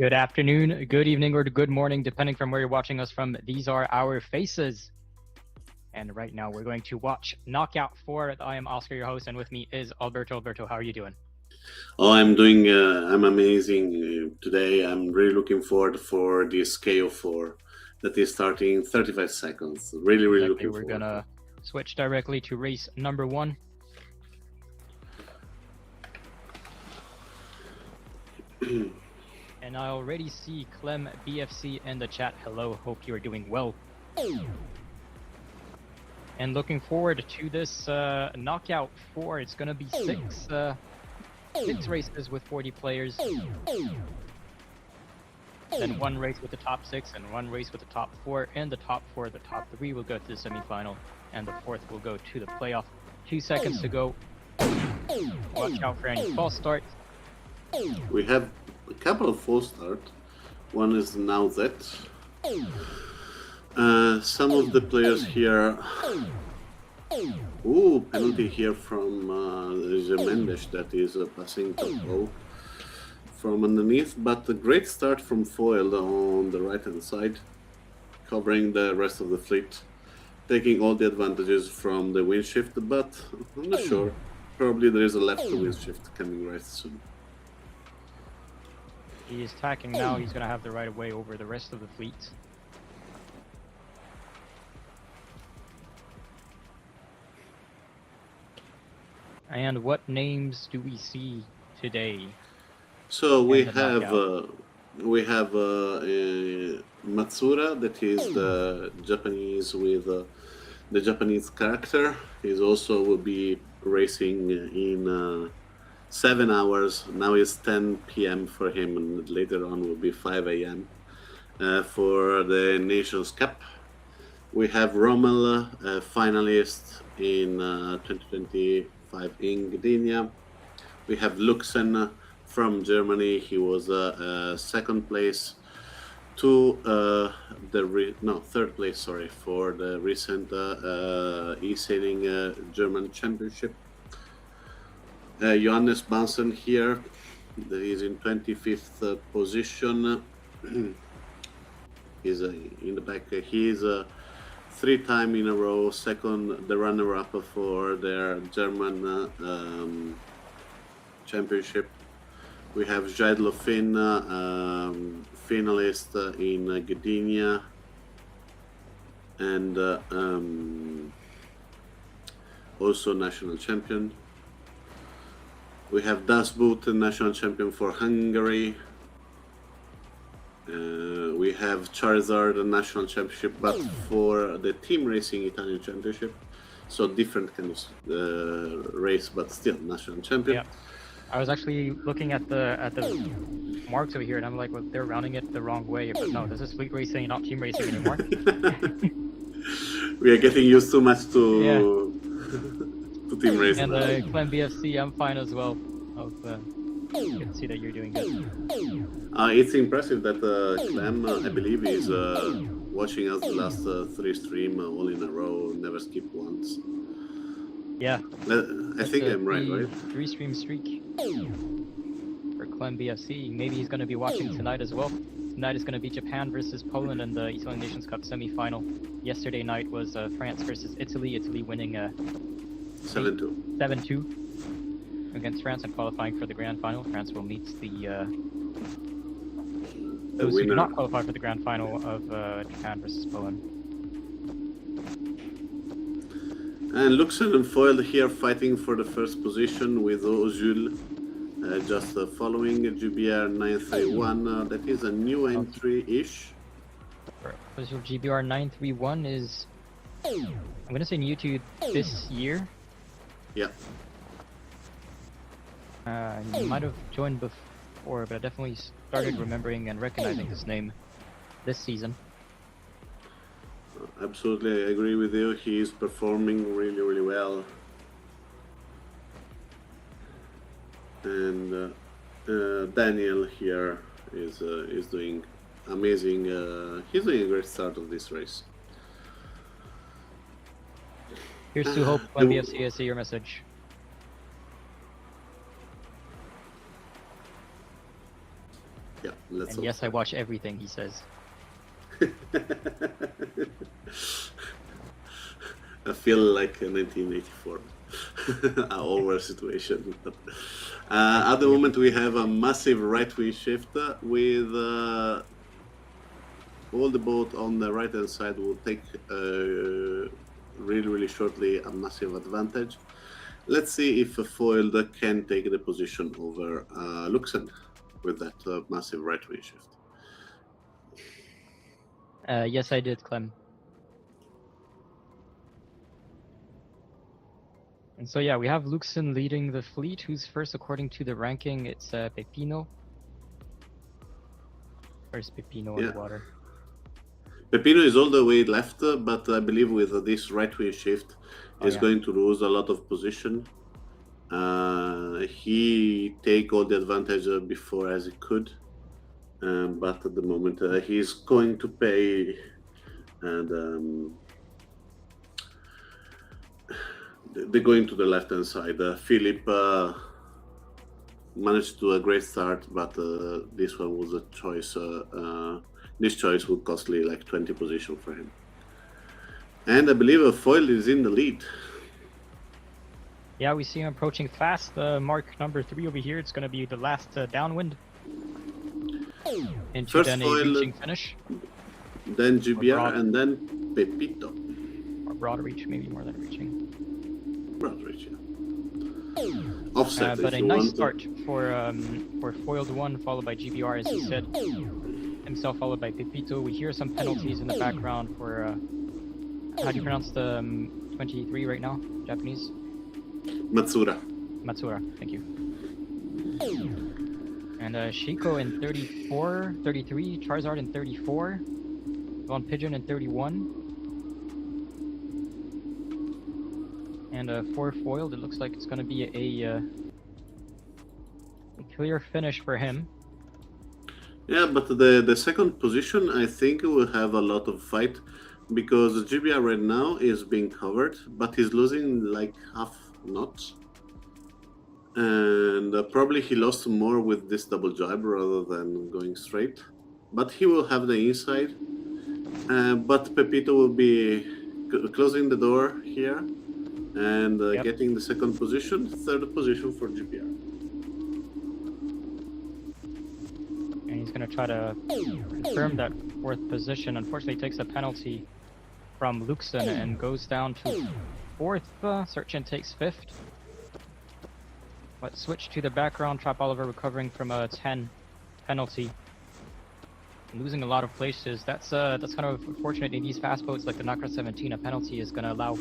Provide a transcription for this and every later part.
Good afternoon, good evening, or good morning, depending from where you're watching us from. These are our faces. And right now we're going to watch Knockout 4. I am Oscar, your host, and with me is Alberto. Alberto, how are you doing? Oh, I'm amazing today. I'm really looking forward for this KO4 that is starting in 35 seconds. Really looking We're forward. gonna switch directly to race number 1. And I already see Clem BFC in the chat. Hello, hope you are doing well. And looking forward to this Knockout 4. It's gonna be six races with 40 players. Then one race with the top 6 and one race with the top 4. And the top 4, the top 3 will go to the semifinal, and the 4th will go to the playoff. 2 seconds to go. Watch out for any false starts. We have a couple of false starts. One is now that. Some of the players here. Ooh, penalty here from Mendes that is passing top from underneath, but a great start from Foil on the right hand side, covering the rest of the fleet, taking all the advantages from the wind shift, but I'm not sure. Probably there is a left wind shift coming right soon. He is tacking now. He's going to have the right of way over the rest of the fleet. And what names do we see today? So we have Matsura, that is the Japanese with the Japanese character. He's also will be racing in 7 hours. Now it's 10 p.m. for him, and later on will be 5 a.m. For the Nations Cup. We have Rommel, finalist in 2025 in Gdynia. We have Luxen from Germany. He was second place to third place, sorry, for the recent eSailing German Championship. Johannes Bansen here, that is in 25th position. He's in the back. He is 3 times in a row second, the runner-up for their German championship. We have Jaidlo Finn, finalist in Gdynia, and also national champion. We have Das Boot, national champion for Hungary. We have Charizard, the national championship, but for the team racing Italian championship. So different kind of race, but still national champion. Yeah. I was actually looking at the marks over here, and I'm like, well, they're rounding it the wrong way. But no, this is fleet racing, not team racing anymore. We are getting used too much to team racing. And Clem BFC, I'm fine as well. You can see that you're doing good. It's impressive that Clem, I believe, is watching us the last 3 streams all in a row, never skip once. Yeah. I think I'm right? 3 stream streak for Clem BFC. Maybe he's going to be watching tonight as well. Tonight is going to be Japan versus Poland in the eSailing Nations Cup semi-final. Yesterday night was France versus Italy. Italy winning 7-2 against France and qualifying for the grand final. France will meet those who do not qualify for the grand final of Japan versus Poland. And Luxen and Foil here fighting for the first position with Ozul just following GBR 931. That is a new entry-ish. Ozul GBR 931 is, I'm going to say, new to this year. Yeah. You might have joined before, but I definitely started remembering and recognizing his name this season. Absolutely, I agree with you. He is performing really well. And Daniel here is doing amazing. He's doing a great start of this race. Here's to hope when BFC, I see your message. Yeah, let's And hope. yes, I watch everything he says. I feel like a 1984 over situation. At the moment, we have a massive right wing shift with all the boat on the right hand side will take really shortly a massive advantage. Let's see if a foiled can take the position over Luxen with that massive right wing shift. Yes, I did, Clem. And so yeah, we have Luxen leading the fleet. Who's first according to the ranking? It's Pepino. Where's Pepino on the water? Pepino is all the way left, but I believe with this right wing shift, is going to lose a lot of position. He take all the advantage before as he could, but at the moment he's going to pay, and they're going to the left hand side. Philip managed to do a great start, but this one was a choice. This choice would costly like 20 position for him. And I believe a foil is in the lead. Yeah, we see him approaching fast. Mark number 3 over here. It's going to be the last downwind. Into First then foil, a reaching finish. Then GBR, and then Pepito. Or broad reach, maybe more than reaching. Broad reach, yeah. Offset, but if a you nice want start for foiled 1, followed by GBR, as you said. Himself followed by Pepito. We hear some penalties in the background for how do you pronounce the 23 right now? Japanese? Matsura. Matsura, thank you. And Shiko in 34, 33, Charizard in 34, Von Pigeon in 31. And for foiled, it looks like it's going to be a clear finish for him. Yeah, but the second position, I think, will have a lot of fight because GBR right now is being covered, but he's losing like half knots. And probably he lost more with this double jab rather than going straight. But he will have the inside. But Pepito will be closing the door here and getting the second position, third position for GBR. And he's going to try to confirm that 4th position. Unfortunately, he takes a penalty from Luxen and goes down to 4th. Searchin takes 5th. Let's switch to the background. Trap Oliver recovering from a 10 penalty. Losing a lot of places. That's kind of unfortunate in these fast boats like the Nakra 17. A penalty is going to allow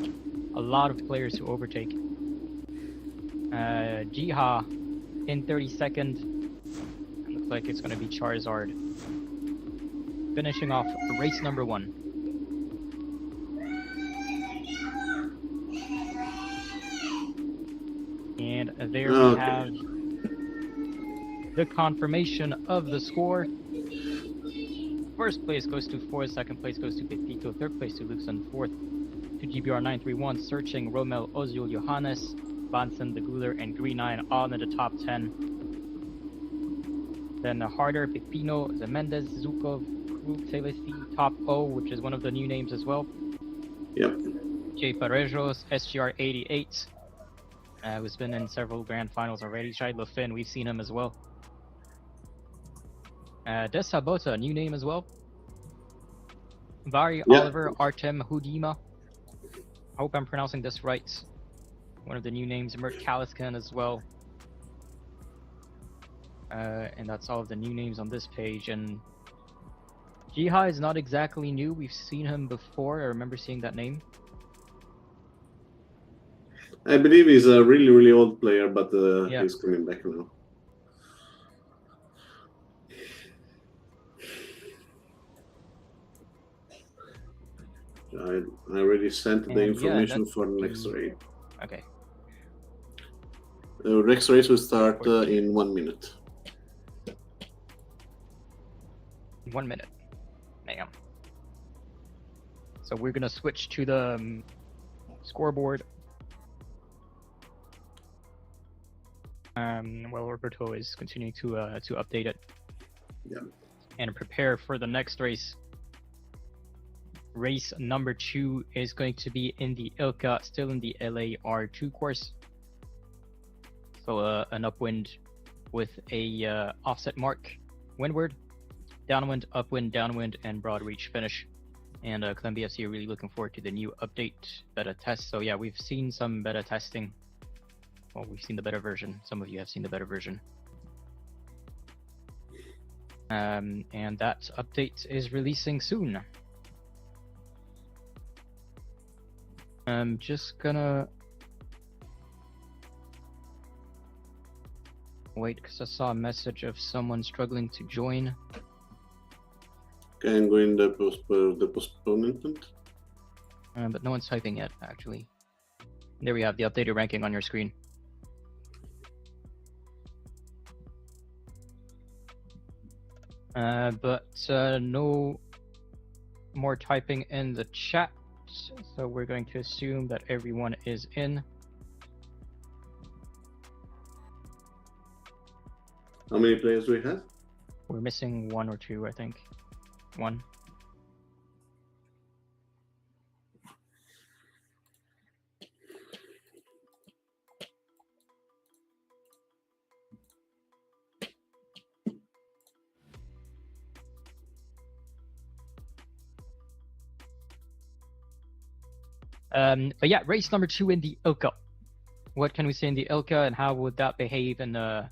a lot of players to overtake. Jiha in 32nd. Looks like it's going to be Charizard. Finishing off race number 1. And there we have the confirmation of the score. First place goes to 4, second place goes to Pepito, third place to Luxen, fourth to GBR 931, Searching, Romel, Ozil, Johannes, Bansen, the Guler, and Green 9 all in the top 10. Then Harder, Pepino, Zemendez, Zukov, Krug, Celesti, Top O, which is one of the new names as well. Yep. J. Parejos, SGR 88. Who's been in several grand finals already. Shai Lefin, we've seen him as well. Des Sabota, new name as well. Vari Oliver, Artem Hudima. I hope I'm pronouncing this right. One of the new names. Mert Kaliskan as well. And that's all of the new names on this page. And Jiha is not exactly new. We've seen him before. I remember seeing that name. I believe he's a really old player, but he's coming back now. I already sent the information for the next race. Okay. The next race will start in 1 minute. 1 minute. Damn. So we're gonna switch to the scoreboard. While Roberto is continuing to update it. Yeah. And prepare for the next race. Race number 2 is going to be in the Ilka, still in the LAR2 course. So an upwind with a offset mark, windward, downwind, upwind, downwind, and broad reach finish. And Columbia FC are really looking forward to the new update beta test. So yeah, we've seen some beta testing. Well, we've seen the beta version. Some of you have seen the beta version. And that update is releasing soon. I'm just gonna wait because I saw a message of someone struggling to join. Okay, I'm going the postponement. But no one's typing yet, actually. There we have the updated ranking on your screen. But no more typing in the chat, so we're going to assume that everyone is in. How many players do we have? We're missing 1 or 2, I think. 1. But yeah, race number 2 in the Ilka. What can we say in the Ilka, and how would that behave in a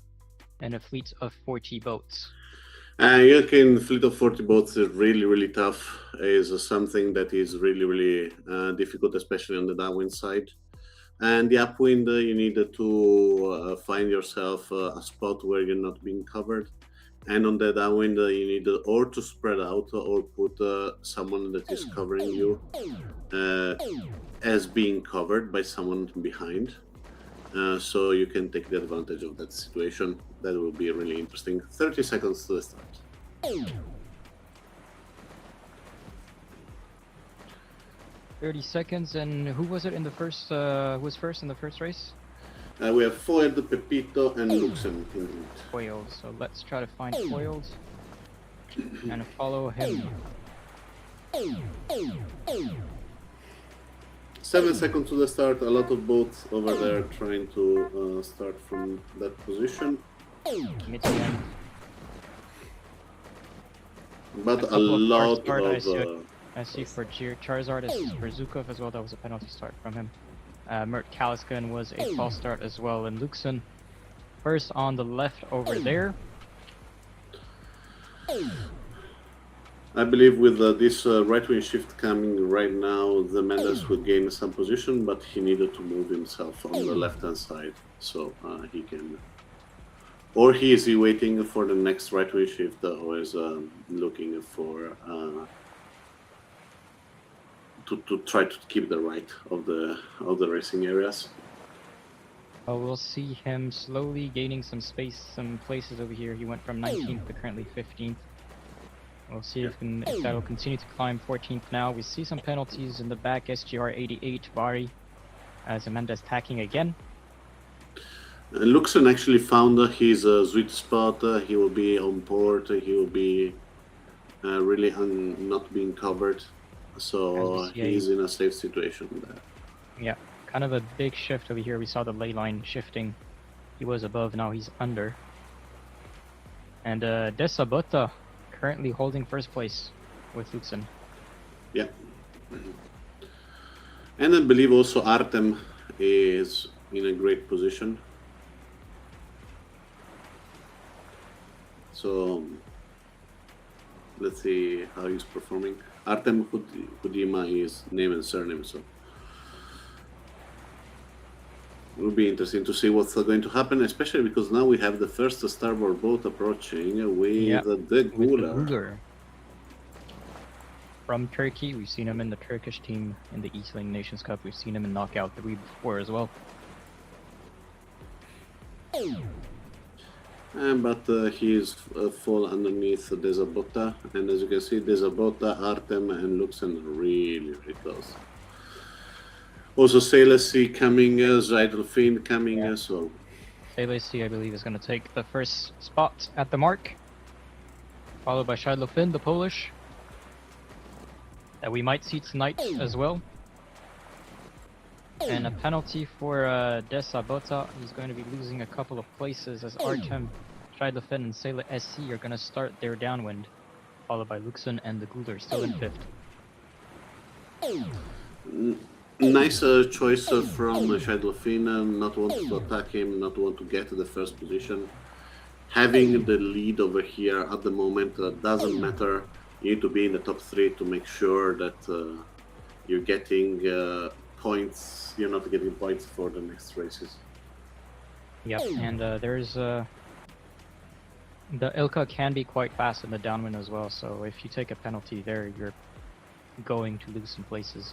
fleet of 40 boats? Ilka fleet of 40 boats is really tough. Is something that is really difficult, especially on the downwind side. And the upwind, you need to find yourself a spot where you're not being covered. And on the downwind, you need or to spread out or put someone that is covering you as being covered by someone behind. So you can take the advantage of that situation. That will be really interesting. 30 seconds to the start. 30 seconds, and who was it in the first? Who was first in the first race? We have Foiled, Pepito, and Luxem in the lead. Foiled. So let's try to find Foiled and follow him. 7 seconds to the start. A lot of boats over there trying to start from that position. Mid to end. But a lot of... I see for Charizard is for Zukov as well. That was a penalty start from him. Mert Kaliskan was a false start as well. And Luxon first on the left over there. I believe with this right-wing shift coming right now, the Mendes will gain some position, but he needed to move himself on the left-hand side, so he can... Or he is waiting for the next right-wing shift, or is looking for... to try to keep the right of the racing areas. Well, we'll see him slowly gaining some space, some places over here. He went from 19th to currently 15th. We'll see if that will continue to climb 14th now. We see some penalties in the back. SGR 88 Bari as Amanda's tacking again. Luxon actually found his sweet spot. He will be on port. He will be really not being covered. So he's in a safe situation there. Yeah, kind of a big shift over here. We saw the ley line shifting. He was above, now he's under. And Desabota currently holding first place with Luxon. Yeah. And I believe also Artem is in a great position. So let's see how he's performing. Artem Kudima is name and surname, so it will be interesting to see what's going to happen, especially because now we have the first starboard boat approaching with the Gular. From Turkey. We've seen him in the Turkish team in the eSailing Nations Cup. We've seen him in Knockout 3 before as well. But he is fall underneath Desabota, and as you can see, Desabota, Artem, and Luxon are really close. Also, Salesi coming, Zydolfin coming, so... Salesi, I believe, is going to take the first spot at the mark. followed by Scheidler-Finn, the Polish, that we might see tonight as well. And a penalty for De Sabota. He's going to be losing a couple of places as Artem, Scheidler-Finn, and Sailor SC are going to start their downwind, followed by Luxon and the Guler still in 5th. Nice choice from Scheidler-Finn, not want to attack him, not want to get to the first position. Having the lead over here at the moment doesn't matter. You need to be in the top 3 to make sure that you're getting points. You're not getting points for the next races. Yep, and there's the Ilka can be quite fast in the downwind as well, so if you take a penalty there, you're going to lose some places.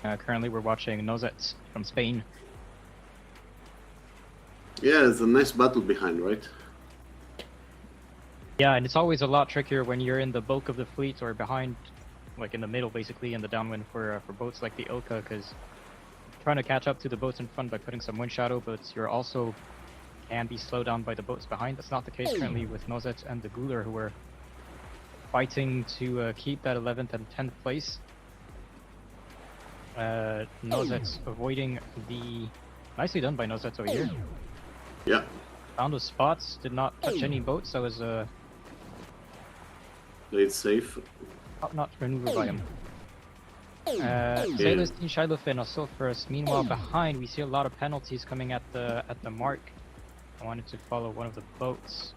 Currently we're watching Nozet from Spain. Yeah, it's a nice battle behind, right? Yeah, and it's always a lot trickier when you're in the bulk of the fleet or behind, like in the middle basically, in the downwind for boats like the Ilka, because trying to catch up to the boats in front by putting some wind shadow, but you're also can be slowed down by the boats behind. That's not the case currently with Nozet and the Guler, who are fighting to keep that 11th and 10th place. Nozet avoiding the... Nicely done by Nozet over here. Yeah. Found those spots, did not touch any boats, that was a... Played safe. top-notch maneuver by him. Sailor's team Scheidler-Finn are still first. Meanwhile, behind, we see a lot of penalties coming at the mark. I wanted to follow one of the boats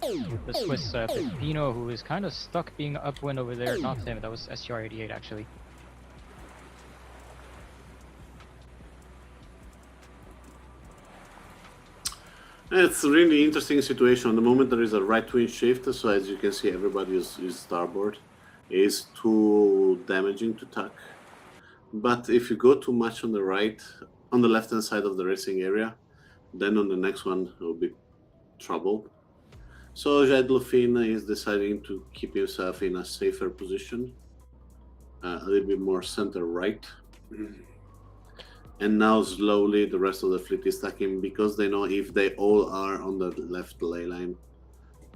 with the Swiss Pepino, who is kind of stuck being upwind over there. Not him, that was STR-88 actually. It's a really interesting situation. At the moment there is a right wind shift, so as you can see everybody is starboard. It is too damaging to tack. But if you go too much on the right, on the left hand side of the racing area, then on the next one it will be trouble. So Scheidler-Finn is deciding to keep himself in a safer position, a little bit more center right. And now slowly the rest of the fleet is stacking, because they know if they all are on the left ley line,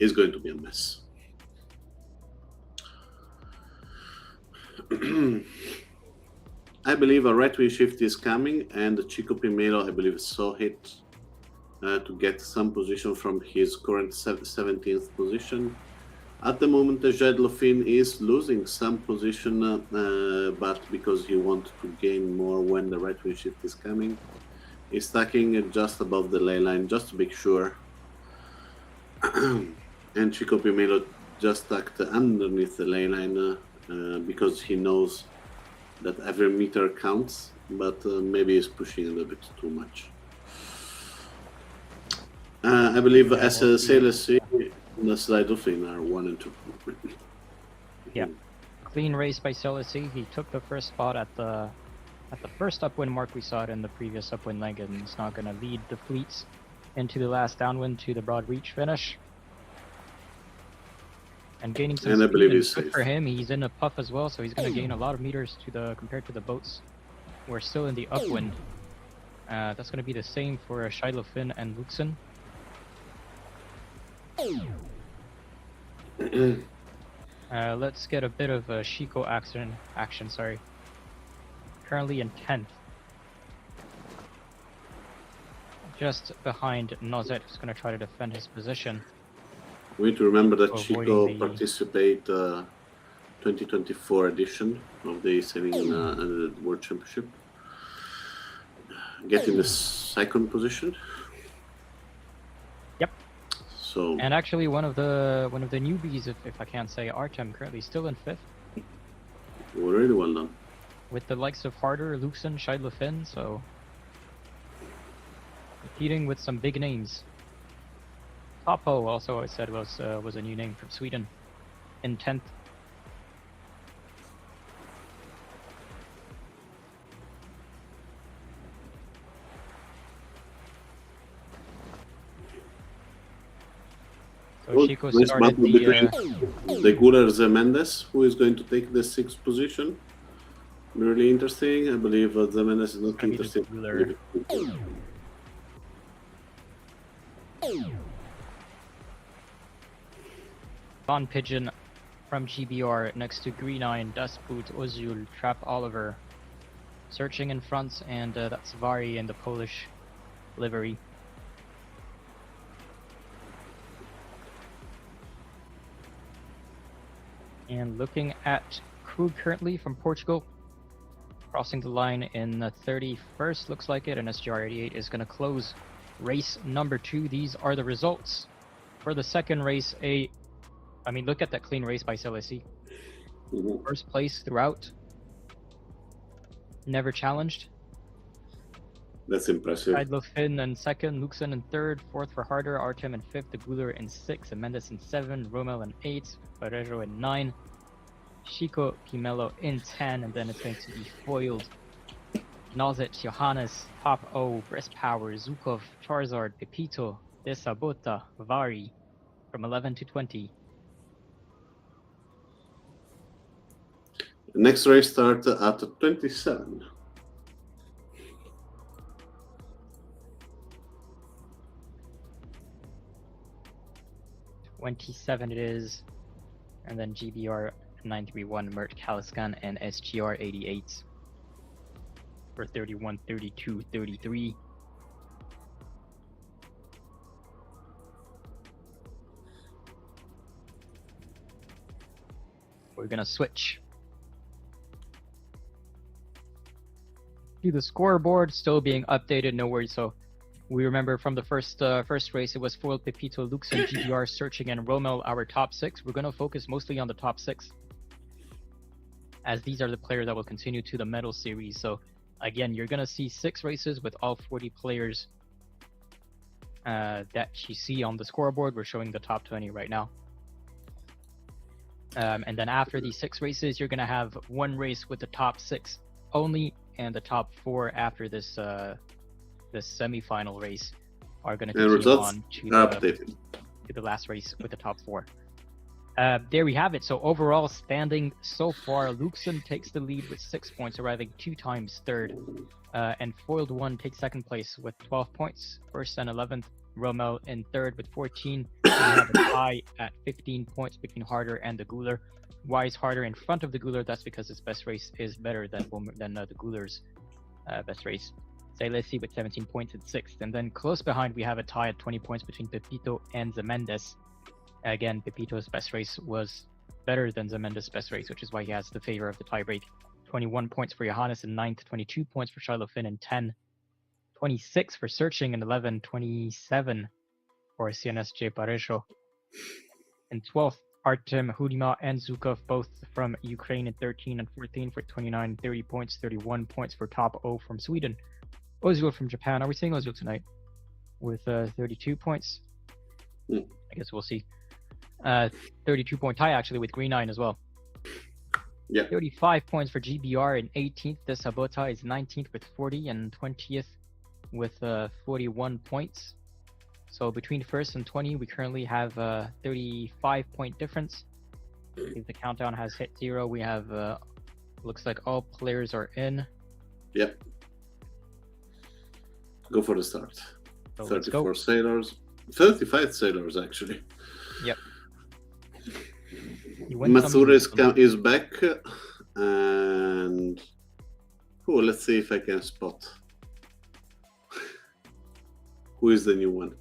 it's going to be a mess. I believe a right wing shift is coming, and Chico Pimelo, I believe, saw it to get some position from his current 17th position. At the moment, Scheidler-Finn is losing some position, but because he wants to gain more when the right wing shift is coming, he's stacking just above the ley line just to make sure. And Chico Pimelo just stacked underneath the ley line because he knows that every meter counts, but maybe he's pushing a little bit too much. I believe as Sailor C, the Scheidler-Finn are 1 and 2. Yeah, clean race by Sailor C. He took the first spot at the first upwind mark we saw it in the previous upwind leg, and he's not going to lead the fleets into the last downwind to the broad reach finish. And gaining some speed, and good safe for him. He's in a puff as well, so he's going to gain a lot of meters compared to the boats who are still in the upwind. That's going to be the same for Scheidler-Finn and Luxon. Let's get a bit of a Chico action. Sorry. Currently in 10th. Just behind Nozet, who's going to try to defend his position. We need to remember that Chico participate 2024 edition of the eSailing World Championship, getting the 2nd position. Yep. So. And actually, one of the newbies, if I can't say, Artem, currently still in 5th. Really well done. With the likes of Harder, Luxon, Scheidler-Finn, so competing with some big names. Topo also, I said, was a new name from Sweden in 10th. So Chico started the Guler Zemendes, who is going to take the 6th position. Really interesting. I believe Zemendes is not interested. Von Pigeon from GBR next to Green-Eye, Dustboot, Ozul, Trap Oliver. Searching in front, and that's Vari in the Polish livery. And looking at crew currently from Portugal, crossing the line in the 31st, looks like it, and SGR88 is going to close race number 2. These are the results. For the second race, look at that clean race by Celesi. First place throughout. Never challenged. That's impressive. Idlo Finn in second, Luxon in third, fourth for Harder, Artem in fifth, the Guler in sixth, and Mendes in seven, Rommel in eighth, Ferrero in nine, Chico Pimelo in 10, and then it's going to be foiled. Nozet, Johannes, Top O, Breast Power, Zukov, Charizard, Pepito, Desabota, Vari from 11 to 20. Next race starts at 27. It is, and then GBR 931, Mert Kaliskan, and SGR 88 for 31, 32, 33. We're gonna switch to the scoreboard, still being updated, no worries. So we remember from the first race, it was Foil, Pepito, Luxon, GBR, Searching, and Rommel, our top 6. We're going to focus mostly on the top 6, as these are the players that will continue to the medal series. So again, you're going to see 6 races with all 40 players that you see on the scoreboard. We're showing the top 20 right now. And then after these 6 races, you're going to have 1 race with the top 6 only, and the top 4 after this this semi-final race are going to continue on to the last race with the top 4. There we have it. So overall standing so far, Luxon takes the lead with 6 points, arriving 2 times third, and Foiled 1 takes second place with 12 points, first and 11th. Rommel in third with 14. We have a tie at 15 points between Harder and the Guler. Why is Harder in front of the Guler? That's because his best race is better than the Guler's best race. Celesi with 17 points at 6th. And then close behind, we have a tie at 20 points between Pepito and Zemendes. Again, Pepito's best race was better than Zemendes' best race, which is why he has the favor of the tiebreak. 21 points for Johannes in 9th, 22 points for Shiloh Finn in 10, 26 for Searching in 11, 27 for CNSJ Parejo. In 12th, Artem, Hudima, and Zukov, both from Ukraine, in 13 and 14 for 29, 30 points, 31 points for Top O from Sweden. Ozul from Japan. Are we seeing Ozul tonight? With 32 points. I guess we'll see. 32-point tie, actually, with Green 9 as well. Yeah. 35 points for GBR in 18th. The Sabota is 19th with 40, and 20th with 41 points. So between first and 20, we currently have a 35-point difference. If the countdown has hit 0, we have, looks like all players are in. Yep. Go for the start. So 34 sailors. 35 sailors, actually. Yep. Matsura is back. And... oh, let's see if I can spot. Who is the new one?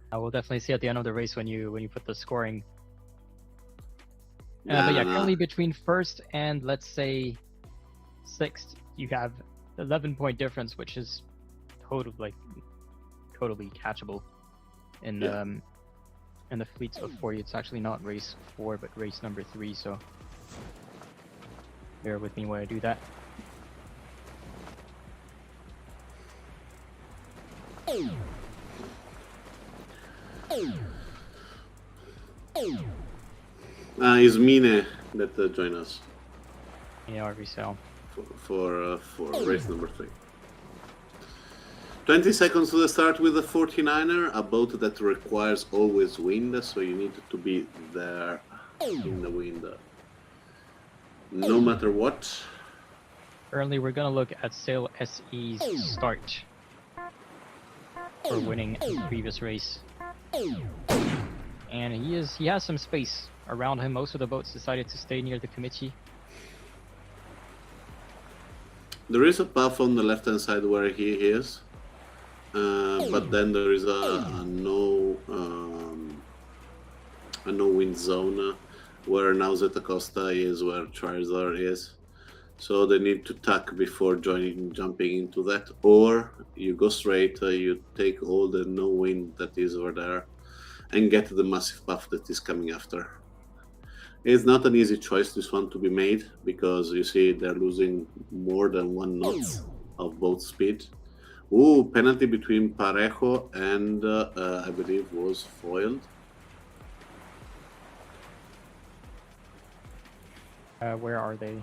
I will definitely see at the end of the race when you put the scoring. But yeah, currently between first and let's say 6th, you have 11-point difference, which is totally catchable in the fleets of 40. It's actually not race 4, but race number 3. So bear with me while I do that. Is Mine that join us. Yeah, resale. For race number 3. 20 seconds to the start with the 49er, a boat that requires always wind, so you need to be there in the wind no matter what. Currently, we're gonna look at Sail SE's start. for winning the previous race. And he has some space around him. Most of the boats decided to stay near the Komichi. There is a path on the left-hand side where he is, but then there is a no-wind zone where now Zeta Costa is, where Charizard is. So they need to tack before jumping into that, or you go straight, you take all the no-wind that is over there, and get the massive buff that is coming after. It's not an easy choice, this one, to be made, because you see they're losing more than 1 knot of boat speed. Ooh, penalty between Parejo and I believe was foiled. Where are they?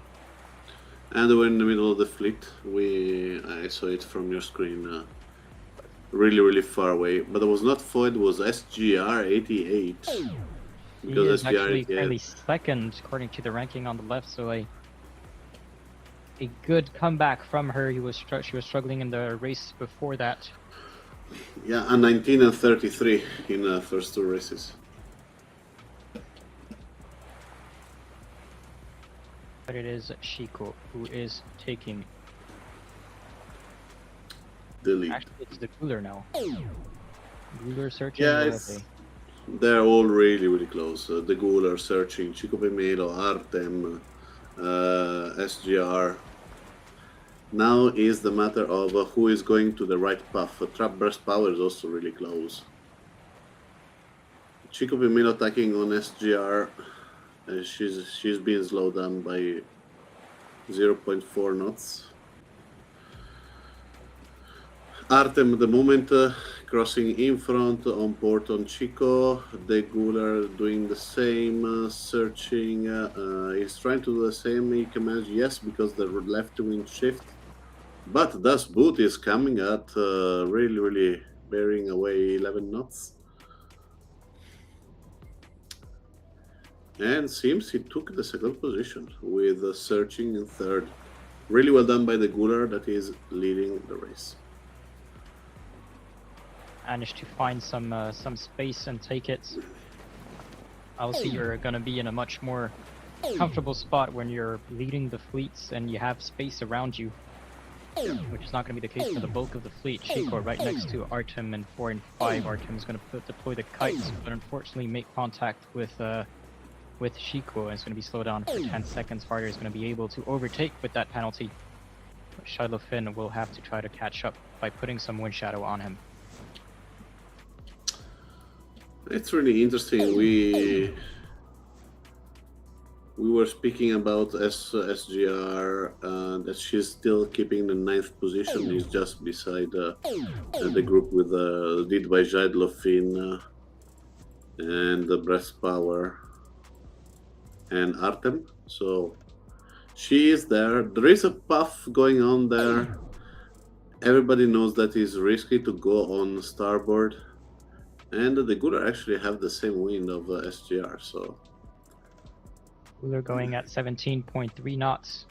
And they were in the middle of the fleet. I saw it from your screen, really, really far away. But it was not foiled, it was SGR88. He is actually currently second according to the ranking on the left, so a good comeback from her. She was struggling in the race before that. Yeah, a 19 and 33 in the first 2 races. But it is Shiko who is taking the lead. Actually, it's the Cooler now. Cooler searching. Yeah, they're all really, really close. The Ghoul searching, Chico Pimelo, Artem, SGR. Now is the matter of who is going to the right path. Trap Burst Power is also really close. Chico Pimelo attacking on SGR. She's being slowed down by 0.4 knots. Artem at the moment crossing in front on port on Chico. The Ghouler doing the same, searching. He's trying to do the same. He can manage, yes, because the left wing shift. But Das Boot is coming at really, really bearing away 11 knots. And seems he took the second position with searching in third. Really well done by the Ghouler that is leading the race. Managed to find some space and take it. Obviously, you're gonna be in a much more comfortable spot when you're leading the fleets and you have space around you, which is not gonna be the case for the bulk of the fleet. Chico right next to Artem in 4 and 5. Artem is gonna deploy the kites, but unfortunately make contact with Chico, and it's gonna be slowed down for 10 seconds. Farder is gonna be able to overtake with that penalty. Shiloh Finn will have to try to catch up by putting some wind shadow on him. It's really interesting. We were speaking about SGR, that she's still keeping the 9th position. Is just beside the group with lead by Jade Lofin and the Breast Power and Artem. So she is there. There is a path going on there. Everybody knows that it's risky to go on starboard. And the Ghouler actually have the same wind of SGR, so... Ghouler going at 17.3 knots.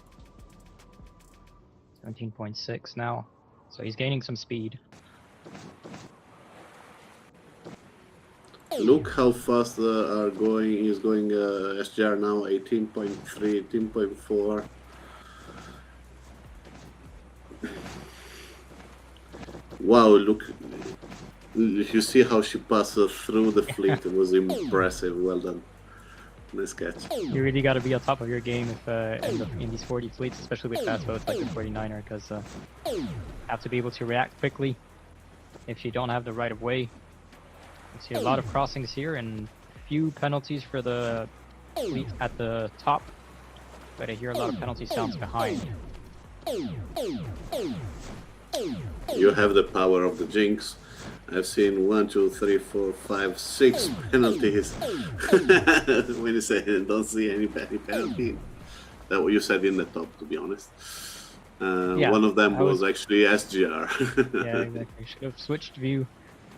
17.6 now. So he's gaining some speed. Look how fast he's going SGR now, 18.3, 18.4. Wow, look. You see how she passed through the fleet. It was impressive. Well done. Nice catch. You really got to be on top of your game if in these 40 fleets, especially with fast boats like the 49er, because you have to be able to react quickly if you don't have the right of way. You see a lot of crossings here and few penalties for the fleet at the top, but I hear a lot of penalty sounds behind. You have the power of the Jinx. I've seen 1, 2, 3, 4, 5, 6 penalties. When you say don't see any penalty, that's what you said in the top, to be honest. Yeah, one of them was actually SGR. Yeah, exactly. Should have switched view.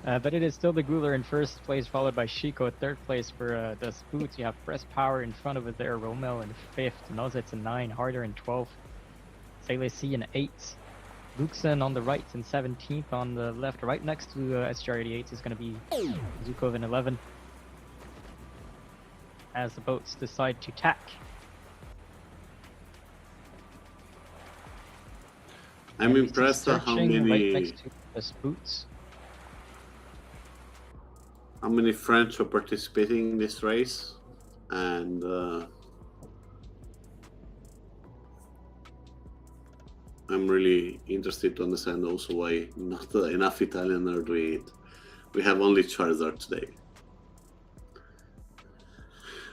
But it is still the Ghouler in first place, followed by Chico at third place for the Spoots. You have Breast Power in front of it there, Romel in fifth, Nozets in 9, Harder in 12th, Sailor C in 8th. Luxen on the right in 17th. On the left, right next to SGR88 is going to be Zukov in 11th. As the boats decide to tack. I'm And we see impressed at searching right next to the boots. how many French are participating in this race, and I'm really interested to understand also why not enough Italian are doing it. We have only Charizard today.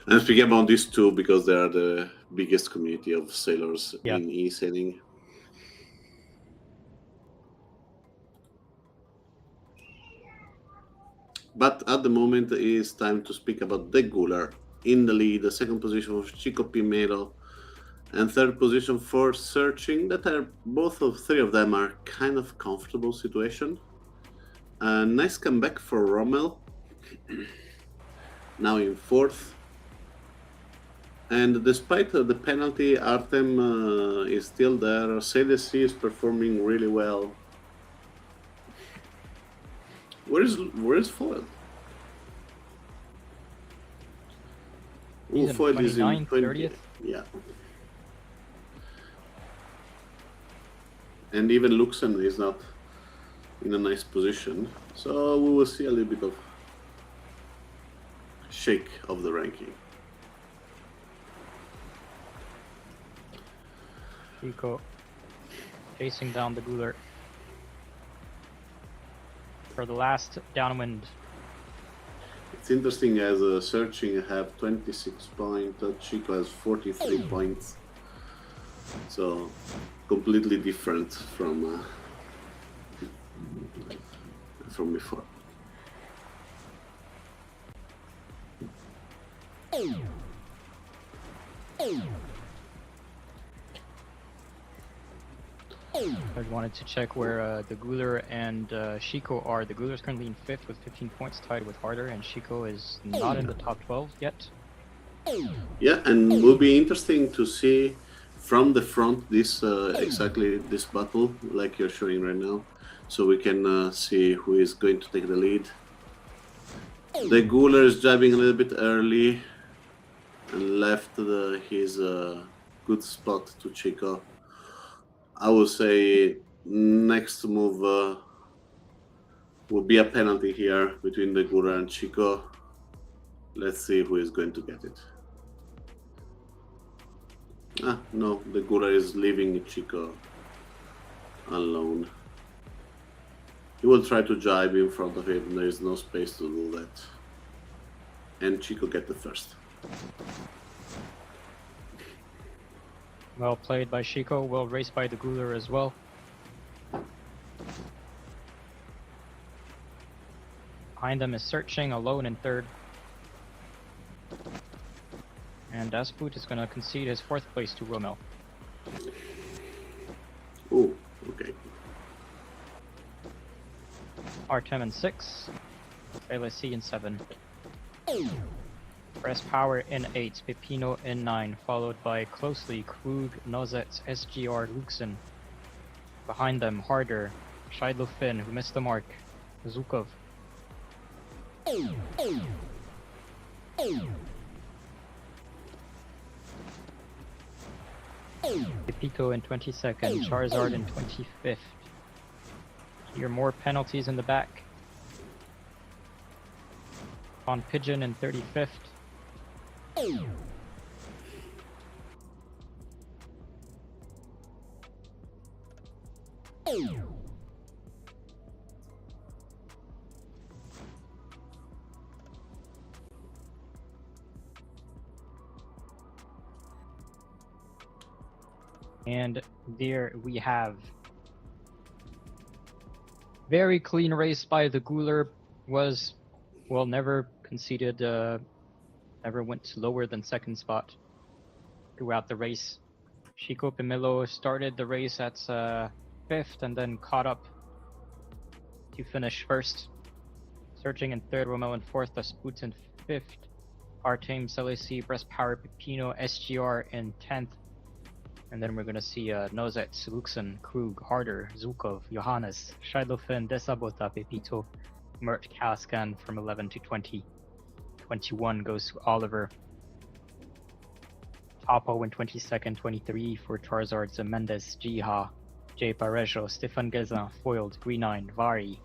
I'm speaking about these two because they are the biggest community of sailors in eSailing. But at the moment, it is time to speak about the Gular in the lead, the second position of Chico Pimero, and third position for Searching. That are three of them are kind of comfortable situation. Nice comeback for Rommel, now in fourth. And despite the penalty, Artem is still there. CDC is performing really well. Where is Foyle? Foyle is in 30th. Yeah. And even Luxen is not in a nice position. So we will see a little bit of shake of the ranking. Chico chasing down the Gular for the last downwind. It's interesting as Searching have 26 points, Chico has 43 points. So completely different from before. I wanted to check where the Gular and Chico are. The Gular is currently in 5th with 15 points, tied with Harder, and Chico is not in the top 12 yet. Yeah, and will be interesting to see from the front this exactly this battle like you're showing right now, so we can see who is going to take the lead. The Gular is jabbing a little bit early and left his good spot to Chico. I would say next move will be a penalty here between the Gular and Chico. Let's see who is going to get it. No, the Gular is leaving Chico alone. He will try to jibe in front of him. There is no space to do that. And Chico get the first. Well played by Chico, well raced by the Gular as well. Behind them is Searching, alone in 3rd. And Aspoot is going to concede his 4th place to Rommel. Oh, okay. Artem in 6, LSC in 7. Press Power in 8, Pepino in 9, followed by closely Krug, Nozet, SGR, Luxen. Behind them, Harder, Scheidlo Finn, who missed the mark, Zukov. Pepito in 22nd, Charizard in 25th. Here more penalties in the back. On Pigeon in 35th. And there we have very clean race by the Gular. Was, well, never conceded, never went lower than 2nd spot throughout the race. Chico Pimelo started the race at 5th and then caught up to finish 1st. Searching in 3rd, Rommel in 4th, Aspoot in 5th, Artem, Selesi, Breast Power, Pepino, SGR in 10th. And then we're going to see Nozet, Luxen, Krug, Harder, Zukov, Johannes, Scheidlofen, Desabota, Pepito, Mert, Kaskan from 11 to 20. 21 goes to Oliver. Topo in 22nd, 23 for Charizard, Zemendes, Jiha, J. Parejo, Stefan Gezin, Foiled, Greenine, Vari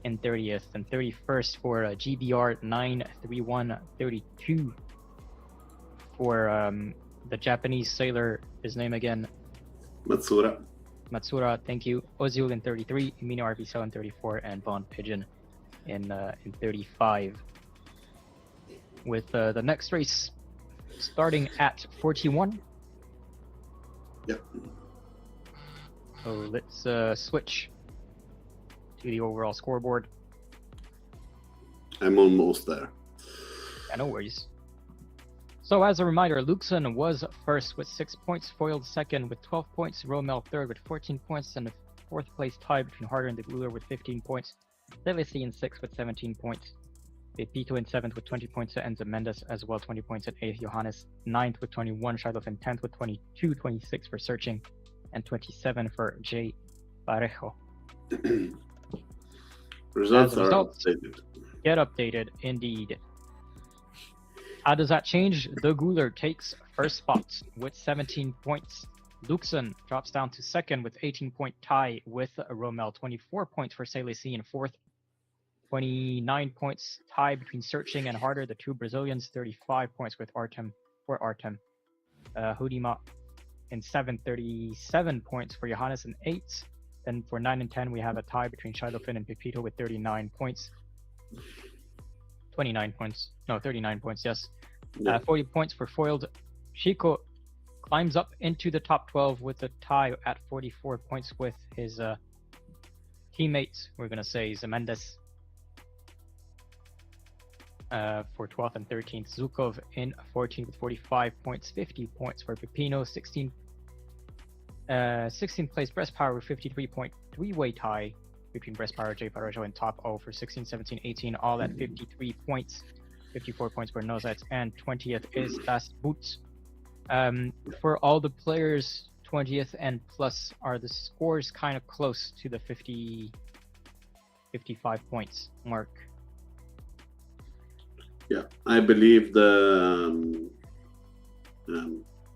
in 30th, and 31st for GBR 93132 for the Japanese sailor, his name again? Matsura, thank you. Ozil in 33, Mino RVCell in 34, and Von Pigeon in 35. With the next race starting at 41. Yep. So let's switch to the overall scoreboard. I'm almost there. Yeah, no worries. So as a reminder, Luxon was first with 6 points, Foiled second with 12 points, Romel third with 14 points, and a fourth place tie between Harder and the Gluler with 15 points, Levisi in 6th with 17 points, Pepito in 7th with 20 points, and Mendes as well 20 points at 8th, Johannes 9th with 21, Shiloh in 10th with 22, 26 for Searching, and 27 for J. Parejo. Results are results updated. Get updated, indeed. How does that change? The Guler takes first spot with 17 points. Luxon drops down to second with 18-point tie with Romel. 24 points for Salesi in fourth. 29 points tie between Searching and Harder, the two Brazilians. 35 points with Artem for Artem. Hudima in seventh. 37 points for Johannes in eighth. Then for 9 and 10, we have a tie between Shilofin and Pepito with 39 points. 29 points. No, 39 points, yes. Yeah. 40 points for Foiled. Chico climbs up into the top 12 with a tie at 44 points with his teammates. We're going to say Zemendes for 12th and 13th. Zukov in 14th with 45 points. 50 points for Pepino. 16th place Breast Power with 53-point three-way tie between Breast Power, J. Parejo, and Top O for 16, 17, 18, all at 53 points. 54 points for Nozet, and 20th is Das Boots. For all the players, 20th and plus are the scores kind of close to the 55 points mark. Yeah, I believe the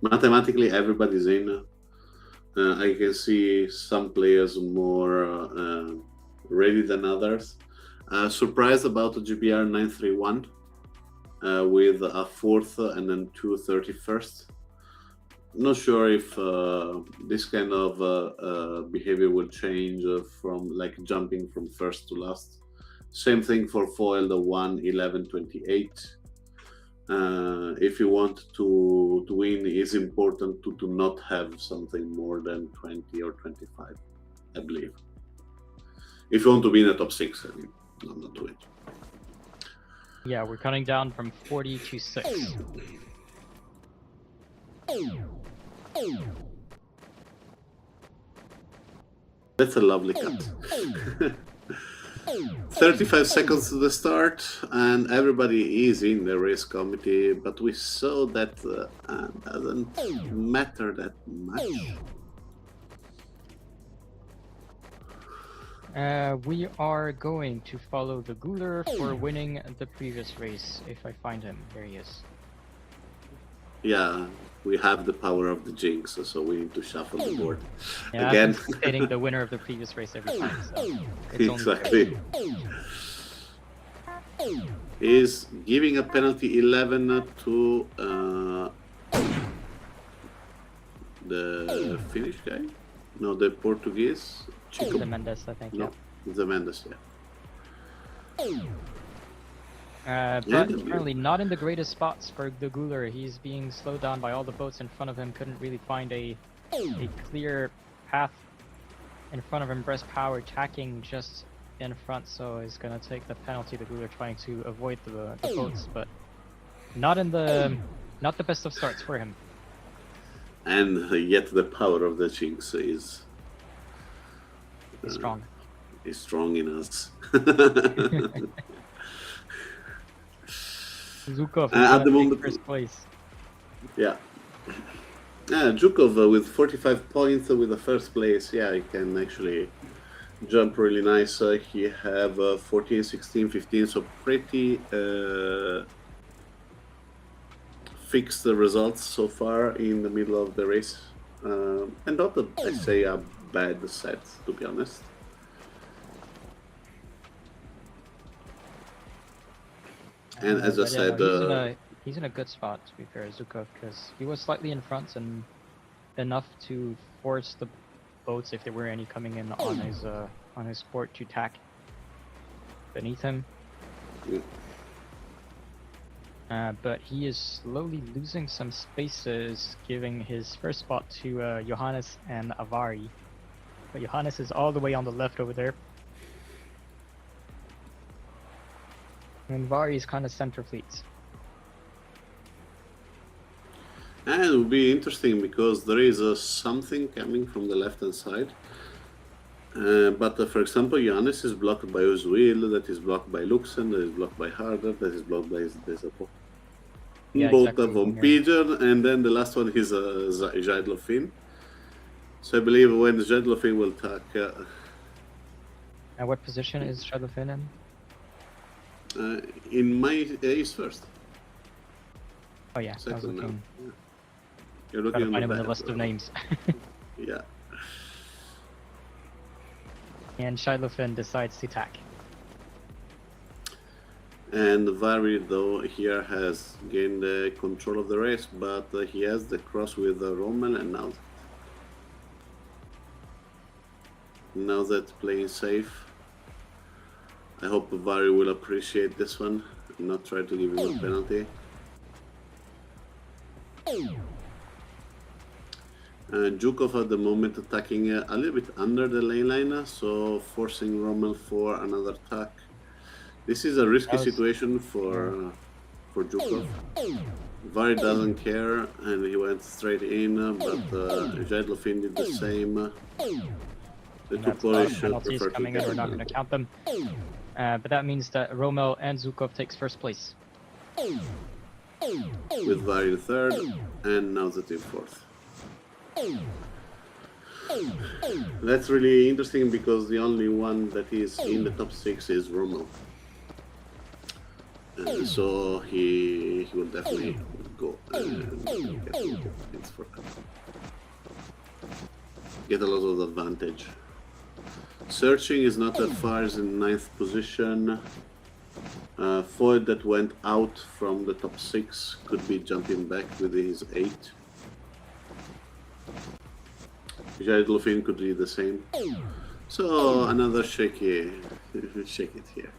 mathematically everybody's in. I can see some players more ready than others. Surprised about the GBR 931 with a 4th and then 2 31st. Not sure if this kind of behavior will change from like jumping from first to last. Same thing for Foil, the 1 11 28. If you want to win, it's important to not have something more than 20 or 25, I believe. If you want to be in the top 6, I mean, not to it. Yeah, we're cutting down from 40 to 6. That's a lovely cut. 35 seconds to the start, and everybody is in the race committee, but we saw that doesn't matter that much. We are going to follow the Guler for winning the previous race, if I find him. There he is. Yeah, we have the power of the jinx, so we need to shuffle the board. Yeah, Again. I'm stating the winner of the previous race every time, so it's Exactly. Is giving a penalty 11 to the Finnish guy? No, the Portuguese. Chico. the Mendes, I think. No, the Mendes, yeah. But currently not in the greatest spots for the Guler. He's being slowed down by all the boats in front of him. Couldn't really find a clear path in front of him. Breast Power attacking just in front, so he's gonna take the penalty. The Guler trying to avoid the boats, but not the best of starts for him. And yet the power of the jinx is Strong. Is strong in us. Zukov at the moment, first place. Yeah. Yeah, Zhukov with 45 points with the first place. Yeah, he can actually jump really nice. He have 14, 16, 15, so pretty fixed the results so far in the middle of the race. And not, I say, a bad set, to be honest. And as I But yeah, said, no, he's in a good spot, to be fair, Zukov, because he was slightly in front and enough to force the boats, if there were any coming in on his port, to tack beneath him. But he is slowly losing some spaces, giving his first spot to Johannes and Avari. But Johannes is all the way on the left over there. And Avari is kind of center fleets. and it will be interesting because there is something coming from the left-hand side. But for example, Johannes is blocked by Ozwil, that is blocked by Luxen, that is blocked by Harder, that is blocked by Desapo. Yeah, Both exactly. von Pigeon, and then the last one is Jaidlofin. So I believe when Jaidlofin will attack... And what position is Shadowfin in? in my he's first. Oh yeah, I was Second now. looking. Yeah. You're Gotta looking find on him in the the list of names. Yeah. And Shadowfin decides to tack. And Vari, though, here has gained control of the race, but he has the cross with Rommel, and now that playing safe. I hope Vari will appreciate this one and not try to give him a penalty. Zhukov at the moment attacking a little bit under the lane line, so forcing Rommel for another attack. This is a risky situation for Zhukov. Vari doesn't care, and he went straight in, but Jaidlofin did the same. The two Polish penalties prefer coming to in, we're not going to count them. But that means that Rommel and Zukov takes first place. with Vari in third, and now the team fourth. That's really interesting because the only one that is in the top 6 is Rommel. So he will definitely go and get points for cup. Get a lot of advantage. Searching is not that far, is in 9th position. Foyd that went out from the top 6 could be jumping back with his 8. Jaidlofin could do the same. So another shaky shake it here.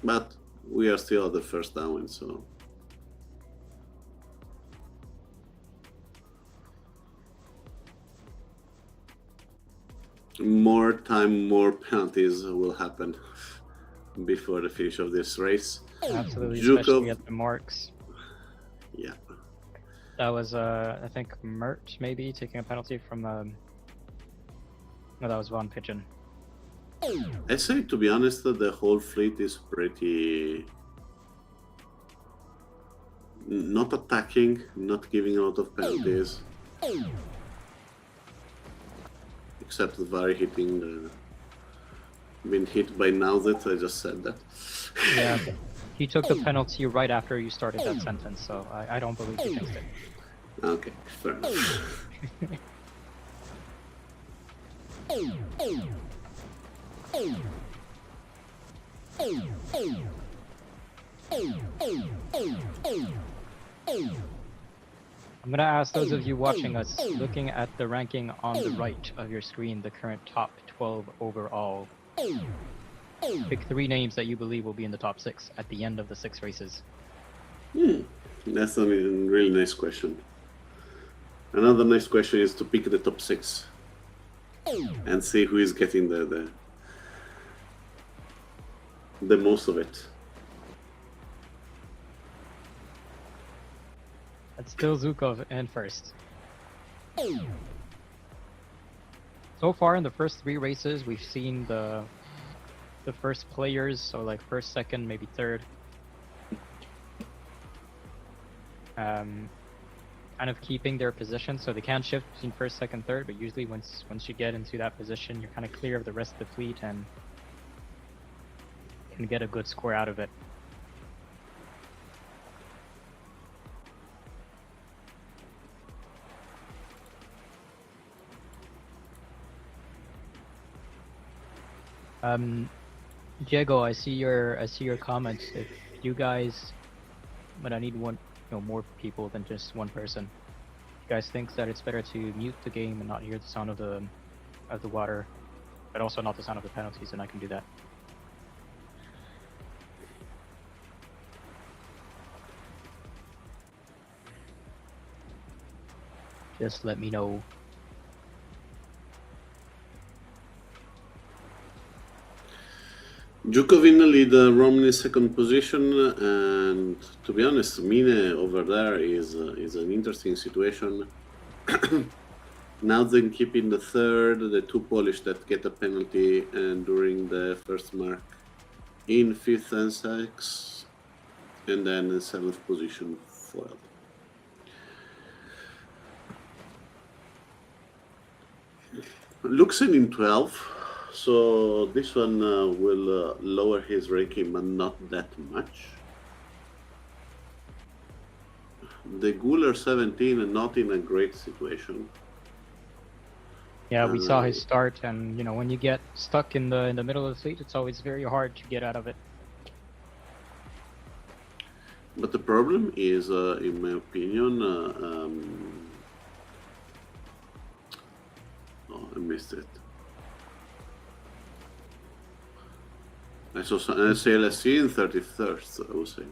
But we are still at the first down, so more time, more penalties will happen before the finish of this race. Absolutely, Zhukov, especially at the marks. Yeah. That was, I think, Mert, maybe, taking a penalty from, no, that was Von Pigeon. I say, to be honest, the whole fleet is pretty... not attacking, not giving a lot of penalties. Except Vari hitting the... been hit by now that I just said that. Yeah, he took the penalty right after you started that sentence, so I don't believe he fixed it. Okay, fair enough. I'm gonna ask those of you watching us, looking at the ranking on the right of your screen, the current top 12 overall. Pick 3 names that you believe will be in the top 6 at the end of the 6 races. That's a really nice question. Another nice question is to pick the top 6 and see who is getting the most of it. That's still Zukov in first. So far in the first 3 races, we've seen the first players, so like first, second, maybe third, kind of keeping their position, so they can shift between first, second, third, but usually once you get into that position, you're kind of clear of the rest of the fleet and can get a good score out of it. Diego, I see your comments. If you guys, but I need more people than just one person. If you guys think that it's better to mute the game and not hear the sound of the water, but also not the sound of the penalties, then I can do that. Just let me know. Jukovin lead Romney second position, and to be honest, Mine over there is an interesting situation. Now they keep in the third, the two Polish that get a penalty, and during the first mark in fifth and sixth, and then in seventh position foiled. Luxen in 12. So this one will lower his ranking, but not that much. The Guler 17 and not in a great situation. Yeah, we saw his start, and when you get stuck in the middle of the fleet, it's always very hard to get out of it. But the problem is, in my opinion, oh, I missed it. I saw CLSC in 31st, I would say.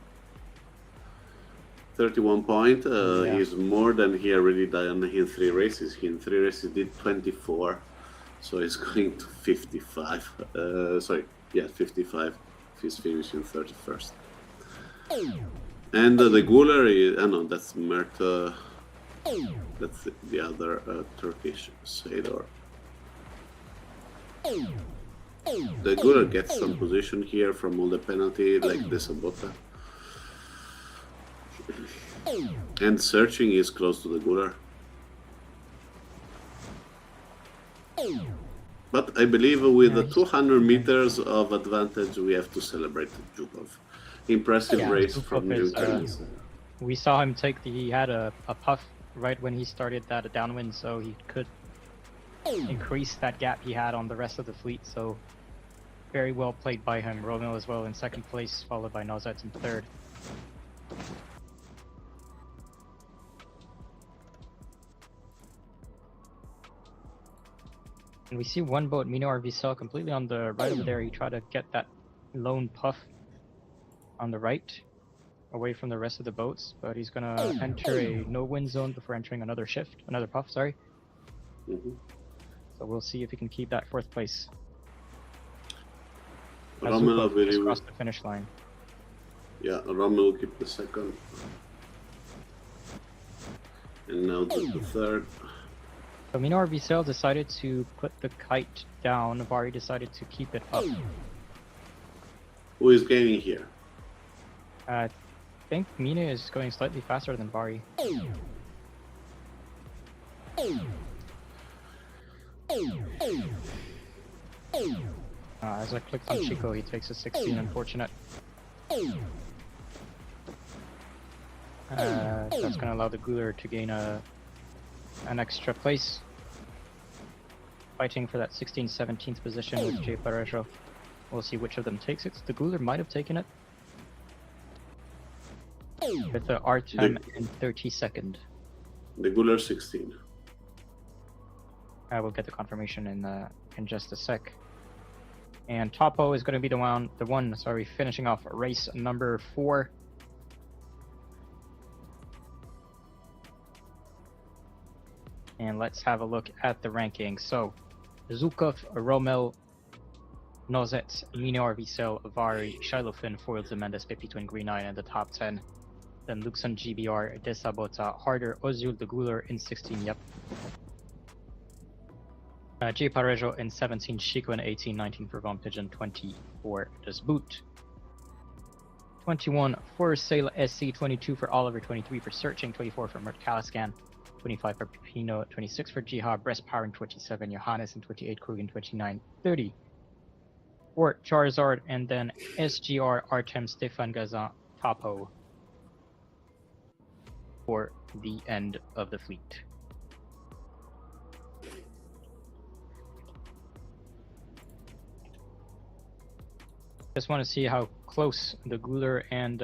31 point is more than he already done in 3 races. He in 3 races did 24, so he's going to 55. 55. He's finishing 31st. And the Guler is, no, that's Mert. That's the other Turkish sailor. The Guler gets some position here from all the penalty, like the Sabota. And searching is close to the Guler. But I believe with the 200 meters of advantage, we have to celebrate Zhukov. Impressive race from Ukraine. We saw him he had a puff right when he started that downwind, so he could increase that gap he had on the rest of the fleet, so very well played by him. Romeo as well in second place, followed by Nozet in third. And we see one boat, Mino RV completely on the right over there. He tried to get that lone puff on the right, away from the rest of the boats, but he's gonna enter a no-wind zone before entering another puff, sorry. So we'll see if he can keep that 4th place. Rommel will cross the finish line. Yeah, Rommel will keep the 2nd. And now the 3rd. So Mino RV decided to put the kite down. Vari decided to keep it up. Who is gaining here? I think Mina is going slightly faster than Vari. As I clicked on Chico, he takes a 16, unfortunate. That's going to allow the Guler to gain an extra place. Fighting for that 16th, 17th position with J. Parejo. We'll see which of them takes it. The Guler might have taken it. With the R10 in 32nd. The Guler 16. I will get the confirmation in just a sec. And Topo is going to be the one finishing off race number 4. And let's have a look at the rankings. So, Zhukov, Rommel, Nozet, Mino RV Vari, Shilofin, Foils, and Mendes fit between Green 9 and the top 10. Then Luxon, GBR, Desabota, Harder, Ozul, the Guler in 16, yep. J. Parejo in 17, Chico in 18, 19 for Von Pigeon, 20 for Desboot, 21 for Sailor SC, 22 for Oliver, 23 for Searching, 24 for Mert Kalaskan, 25 for Pino, 26 for Jihad, Breast Powering, 27 Johannes, and 28 Krugen, 29, 30 for Charizard, and then SGR Artem Stefan Gazan Tapo for the end of the fleet. Just want to see how close the Guler and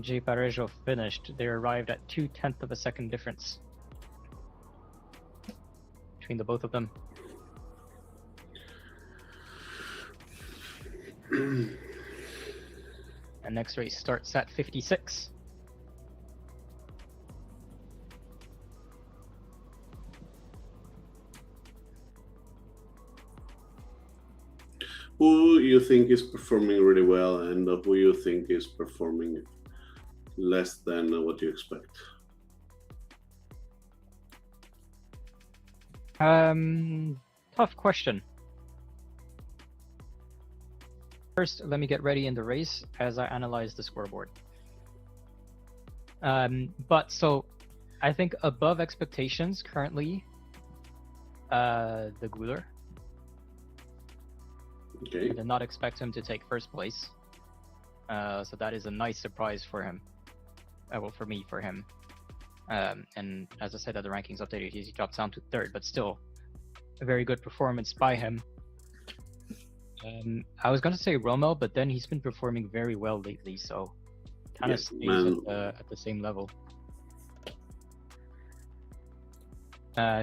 J. Parejo finished. They arrived at 0.2 of a second difference between the both of them. And next race starts at 56. Who you think is performing really well, and who you think is performing less than what you expect? Tough question. First, let me get ready in the race as I analyze the scoreboard. So I think above expectations currently, the Guler. Okay. I did not expect him to take first place. So that is a nice surprise for him. Well, for me, for him. And as I said, that the rankings updated, he dropped down to third, but still a very good performance by him. I was going to say Rommel, but then he's been performing very well lately, so kind of stays at the same level.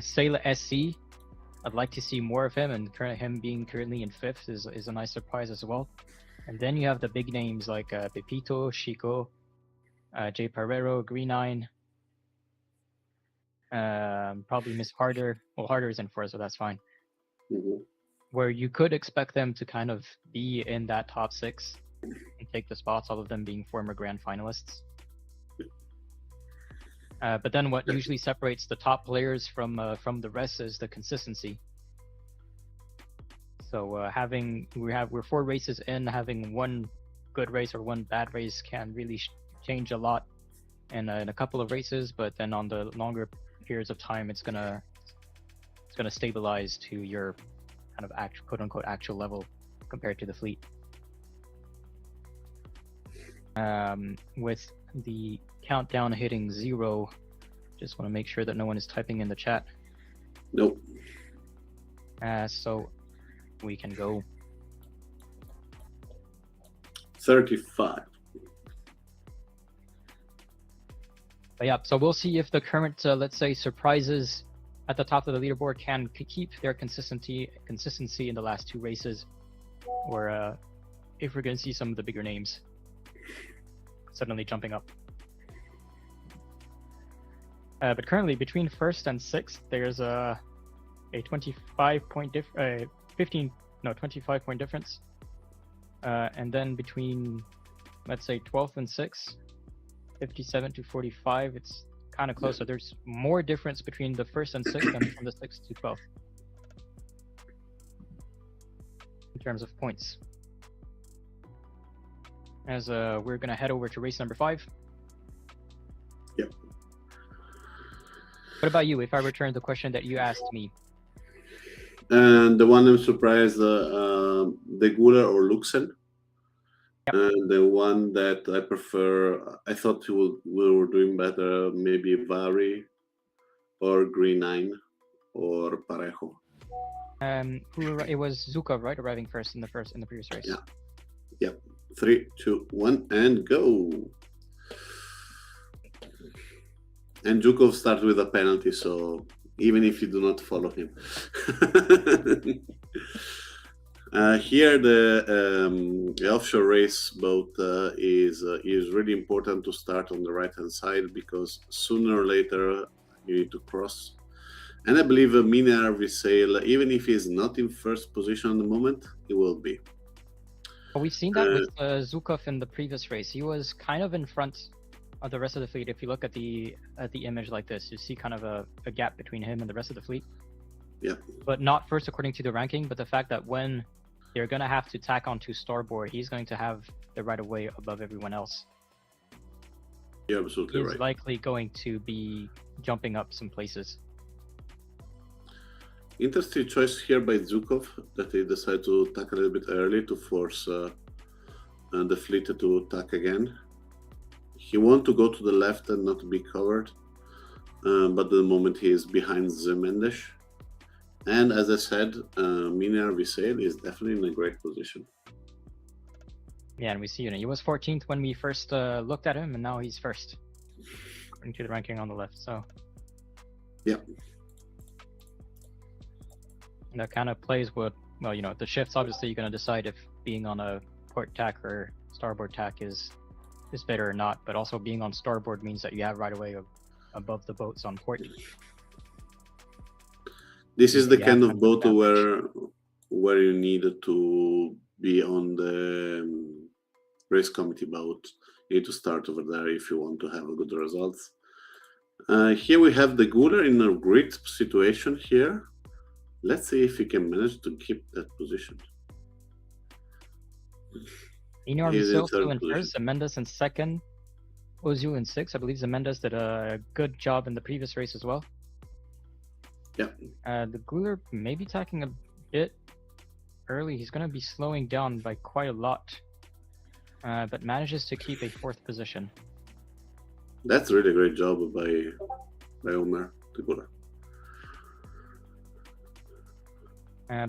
Sailor SC, I'd like to see more of him, and him being currently in 5th is a nice surprise as well. And then you have the big names like Pepito, Chico, Jay Pereiro, Green9, probably Miss Harder. Well, Harder is in 4th, so that's fine. Mm-hmm. Where you could expect them to kind of be in that top 6 and take the spots, all of them being former grand finalists. But then what usually separates the top players from the rest is the consistency. So we're 4 races in, having one good race or one bad race can really change a lot in a couple of races, but then on the longer periods of time, it's gonna stabilize to your kind of quote unquote actual level compared to the fleet. With the countdown hitting 0, just want to make sure that no one is typing in the chat. Nope. So we can go. 35. But yeah, so we'll see if the current, let's say, surprises at the top of the leaderboard can keep their consistency in the last 2 races, or if we're going to see some of the bigger names suddenly jumping up. But currently, between 1st and 6th, there's a 25-point difference. And then between, let's say, 12th and 6th, 57 to 45, it's kind of close. So there's more difference between the 1st and 6th than from the 6th to 12th in terms of points. As we're going to head over to race number 5. Yep. What about you, if I return the question that you asked me? And the one I'm surprised, the Guler or Luxen. Yep. And the one that I prefer, I thought we were doing better, maybe Vari or Green9 or Parejo. It was Zukov, right, arriving first in the previous race. Yeah. Yep. 3, 2, 1, and go. And Zukov starts with a penalty, so even if you do not follow him. Here, the offshore race boat is really important to start on the right-hand side, because sooner or later you need to cross. And I believe Mine Arvisail, even if he's not in first position at the moment, he will be. Well, we've seen that with Zukov in the previous race. He was kind of in front of the rest of the fleet. If you look at the image like this, you see kind of a gap between him and the rest of the fleet. Yeah. But not first according to the ranking, but the fact that when they're gonna have to tack onto starboard. He's going to have the right of way above everyone else. You're absolutely He's right. likely going to be jumping up some places. Interesting choice here by Zukov that he decided to attack a little bit early to force the fleet to attack again. He wants to go to the left and not be covered, but at the moment he is behind Zemendes. And as I said, Minar Visail is definitely in a great position. Yeah, and we see, he was 14th when we first looked at him, and now he's first, according to the ranking on the left. So, yeah, and that kind of plays with, well, the shifts. Obviously, you're going to decide if being on a port tack or starboard tack is better or not. But also, being on starboard means that you have right away above the boats on port. This is the kind of boat where you need to be on the race committee boat. You need to start over there if you want to have a good results. Here we have the Guler in a great situation here. Let's see if he can manage to keep that position. Minar Visail still in first, Zemendes in second, Ozil in sixth. I believe Zemendes did a good job in the previous race as well. Yeah. The Guler may be tacking a bit early. He's going to be slowing down by quite a lot, but manages to keep a fourth position. That's really a great job by Omer, the Guler.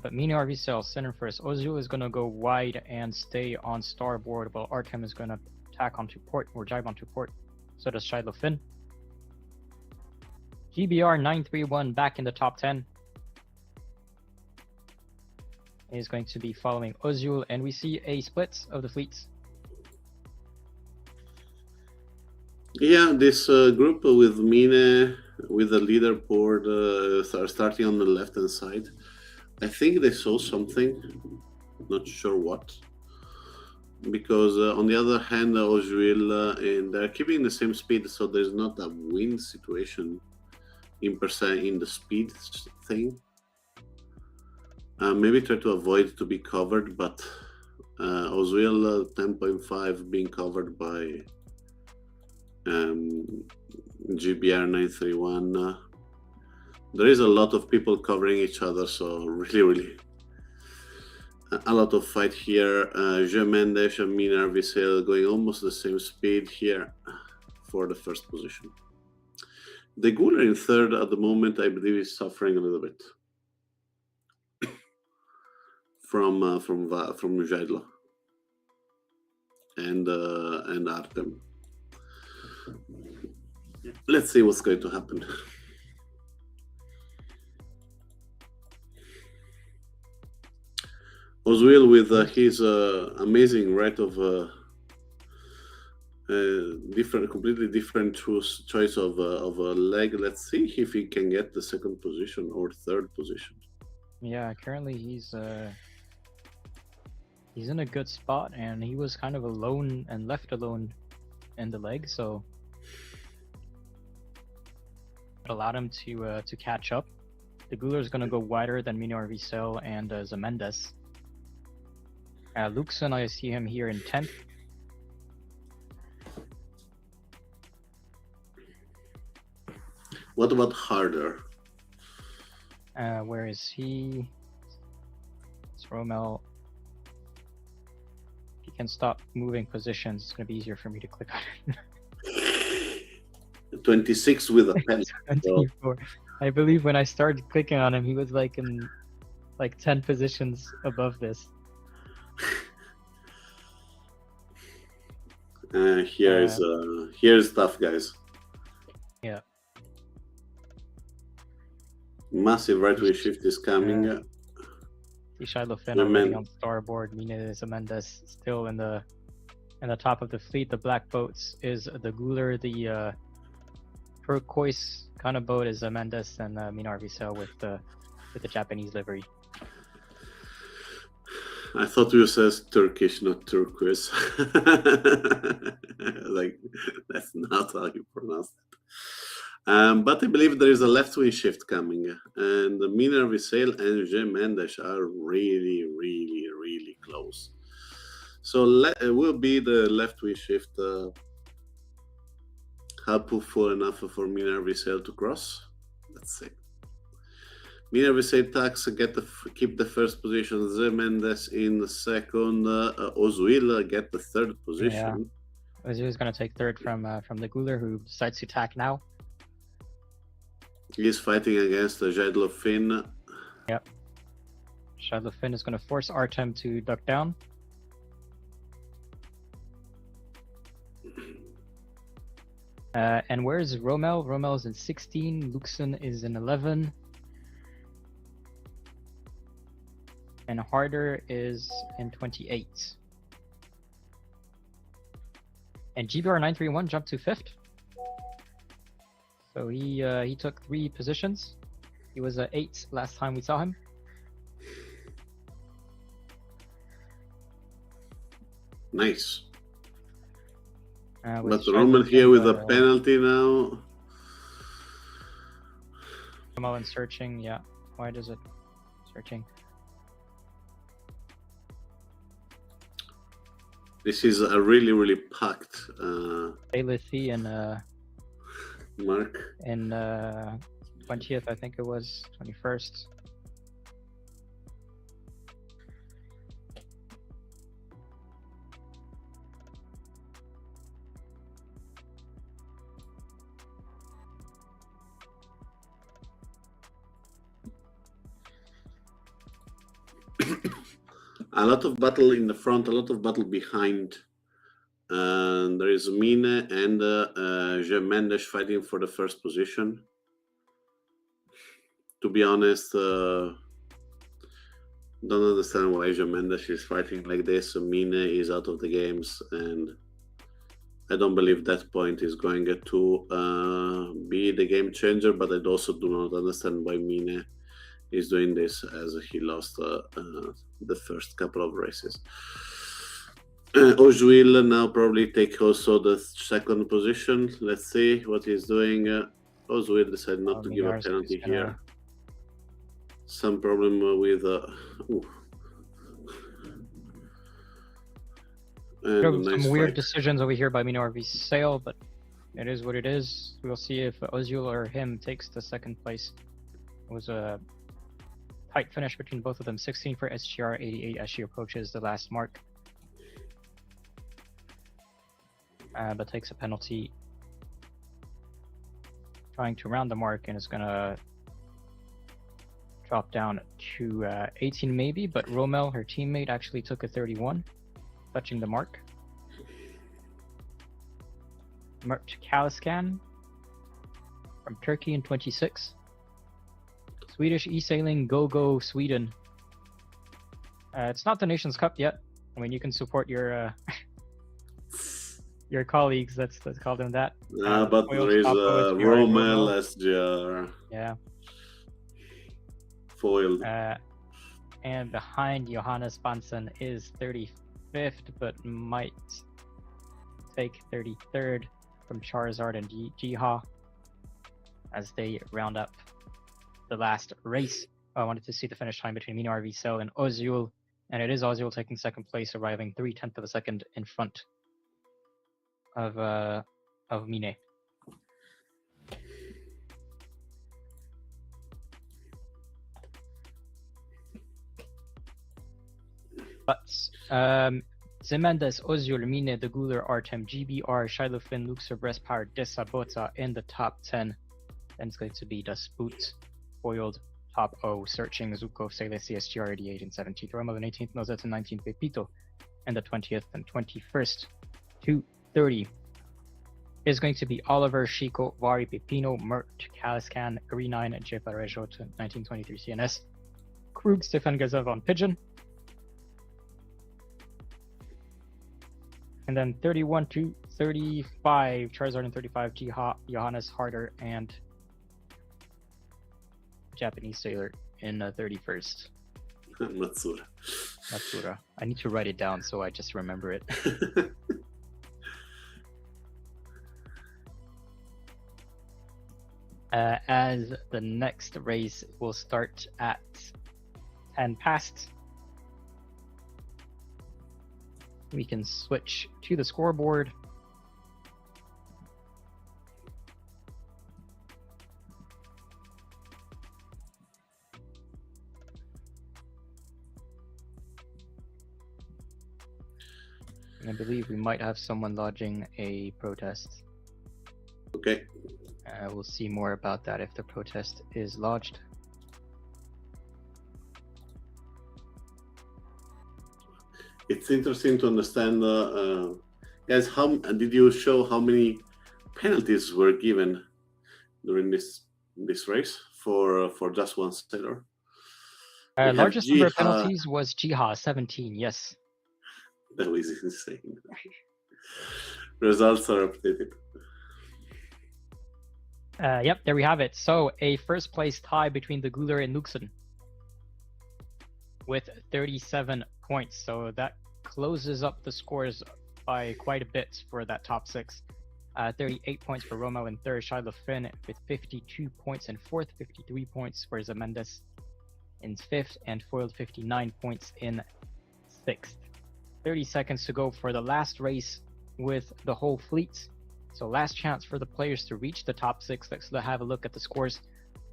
But Minar Visail center first. Ozil is going to go wide and stay on starboard, while Artem is going to tack onto port or jibe onto port. So does Shiloh Finn. GBR 931 back in the top 10 is going to be following Ozul, and we see a split of the fleets. Yeah, this group with Mine, with the leaderboard starting on the left-hand side. I think they saw something, not sure what. Because on the other hand, Ozul, and they're keeping the same speed, so there's not a wind situation in per se in the speed thing. Maybe try to avoid to be covered, but Ozul 10.5 being covered by GBR 931. There is a lot of people covering each other, so really a lot of fight here. Zemendes and Minar Visail going almost the same speed here for the first position. The Guler in third at the moment, I believe, is suffering a little bit from Jaidlo and Artem. Let's see what's going to happen. Ozil with his amazing right of completely different choice of a leg. Let's see if he can get the second position or third position. Yeah, currently he's in a good spot, and he was kind of alone and left alone in the leg, so it allowed him to catch up. The Guler is going to go wider than Minar Visail and Zemendes. Luxon, I see him here in 10th. What about Harder? Where is he? It's Rommel. He can stop moving positions. It's going to be easier for me to click on it. 26 with a pen. 24. I believe when I started clicking on him, he was like in 10 positions above this. Here's tough, guys. Yeah. Massive right-way shift is coming. Shiloh Finn already on starboard. Zemendes still in the top of the fleet. The black boats is the Guler. The turquoise kind of boat is Zemendes, and Minar Visail with the Japanese livery. I thought you said Turkish, not turquoise. Like, that's not how you pronounce it. But I believe there is a left wing shift coming, and Miner Visel and Jem Mendes are really, really, really close. So it will be the left wing shift helpful enough for Miner Visel to cross. Let's see. Miner Visel tax keep the first position. Jem Mendes in the second. Ozuil get the third position. Yeah. Ozil is going to take third from the Guler, who decides to attack now. He's fighting against Jadlo Finn. Yep. Jadlo Finn is going to force Artem to duck down. And where's Rommel? Rommel is in 16. Luxon is in 11. And Harder is in 28. And GBR931 jumped to 5th. So he took 3 positions. He was 8 last time we saw him. Nice. But Roman here with a penalty now. Rommel and searching, yeah. Why does it searching? This is a really, really packed Alithi and Mark. in 20th, I think it was 21st. A lot of battle in the front, a lot of battle behind. There is Mine and Jem Mendes fighting for the first position. To be honest, don't understand why Jem Mendes is fighting like this. Mine is out of the games, and I don't believe that point is going to be the game changer, but I also do not understand why Mine is doing this, as he lost the first couple of races. Ojuil now probably take also the second position. Let's see what he's doing. Ojuil decided not to give a penalty here. Some problem with some weird decisions over here by Miner Visel, but it is what it is. We'll see if Ozil or him takes the second place. It was a tight finish between both of them. 16 for SGR, 88 as she approaches the last mark. But takes a penalty. Trying to round the mark, and is going to drop down to 18 maybe, but Rommel, her teammate, actually took a 31, touching the mark. Mert Kaliskan from Turkey in 26. Swedish eSailing, go Sweden. It's not the Nations Cup yet. I mean, you can support your your colleagues. Let's call them that. But there is Rommel, SGR. Yeah. Foiled. And behind Johannes Bansen is 35th, but might take 33rd from Charizard and Jiha as they round up the last race. I wanted to see the finish time between Miner Visel and Ozil, and it is Ozil taking second place, arriving 3/10 of a second in front of Mine. But Zemendes, Ozil, Mine, De Guler, Artem, GBR, Shiloh Finn, Luxor, Breast Power, Dessa, Bota in the top 10. Then it's going to be Das Boot, Foiled, Top O, Searching, Zuko, Sailor, CSGR 88 and 17th, Rommel and 18th, Nozet and 19th, Pepito, and the 20th and 21st to 30 is going to be Oliver, Chico, Vari, Pepino, Mert, Kaliskan, Green9, and Jepa Rejo to 1923 CNS, Krug, Stefan Gazev on Pigeon. And then 31 to 35, Charizard and 35, Johannes Harder and Japanese Sailor in 31st. Matsura. I need to write it down so I just remember it. as the next race will start at 10 past. We can switch to the scoreboard. I believe we might have someone lodging a protest. Okay. We'll see more about that if the protest is lodged. It's interesting to understand, guys. How did you show how many penalties were given during this race for just one sailor? Largest number of penalties was Jiha, 17. Yes. That was insane. Results are updated. Yep, there we have it. So a first place tie between the Guler and Luxon with 37 points. So that closes up the scores by quite a bit for that top six. 38 points for Romo in third, Shiloh Finn with 52 points in fourth, 53 points for Zemendes in fifth, and Foiled 59 points in sixth. 30 seconds to go for the last race with the whole fleet. So last chance for the players to reach the top six. Let's have a look at the scores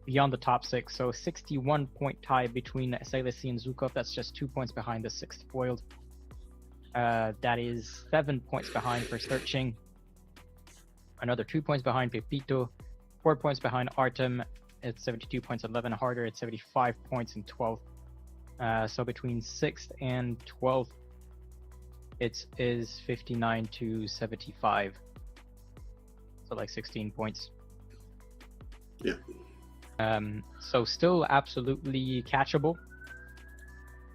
beyond the top six. So 61 point tie between Salesi and Zukov. That's just 2 points behind the sixth foiled. That is 7 points behind for Searching. Another 2 points behind Pepito. 4 points behind Artem. It's 72 points. 11 harder. It's 75 points in 12th. So between 6th and 12th, it is 59 to 75. So like 16 points. Yeah. So still absolutely catchable.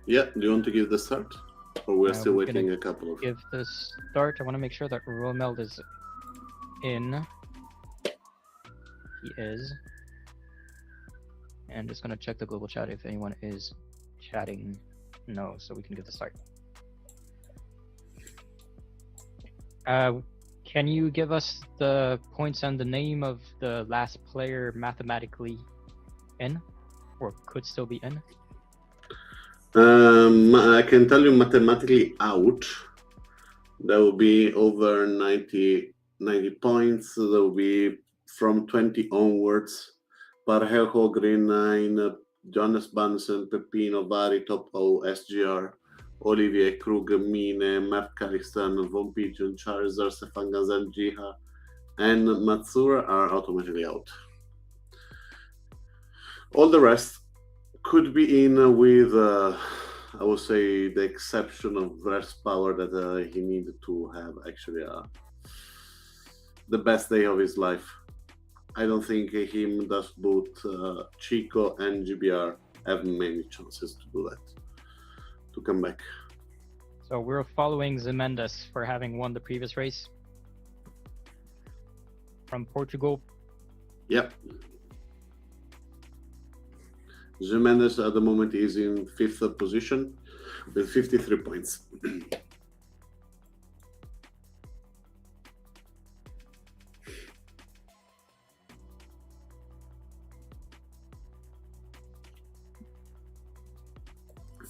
Yeah. Do you want to give the start, or we're still waiting a couple of? Give the start. I want to make sure that Romeld is in. He is. And just gonna check the global chat if anyone is chatting. No, so we can give the start. Can you give us the points and the name of the last player mathematically in, or could still be in? I can tell you mathematically out. That will be over 90 points. That will be from 20 onwards. Parhejo, Green 9, Jonas Bansen, Pepino, Vari, Topo, SGR, Olivier, Krug, Mine, Matt Karistan, Von Pigeon, Charizard, Stefan Gazel, Jiha, and Matsura are automatically out. All the rest could be in with, I would say, the exception of Verse Power that he needed to have actually the best day of his life. I don't think him, thus both Chico and GBR have many chances to do that, to come back. So we're following Zemendes for having won the previous race from Portugal. Yep. Zemendes at the moment is in 5th position with 53 points.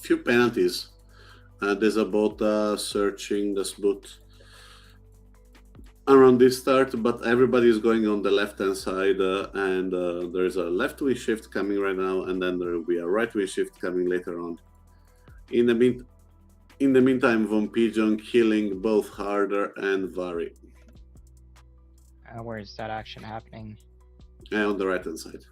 Few penalties. There's a boat searching this boat around this start, but everybody is going on the left-hand side, and there is a left wing shift coming right now, and then there will be a right wing shift coming later on. In the meantime, Von Pigeon killing both Harder and Vari. Where is that action happening? On the right-hand side.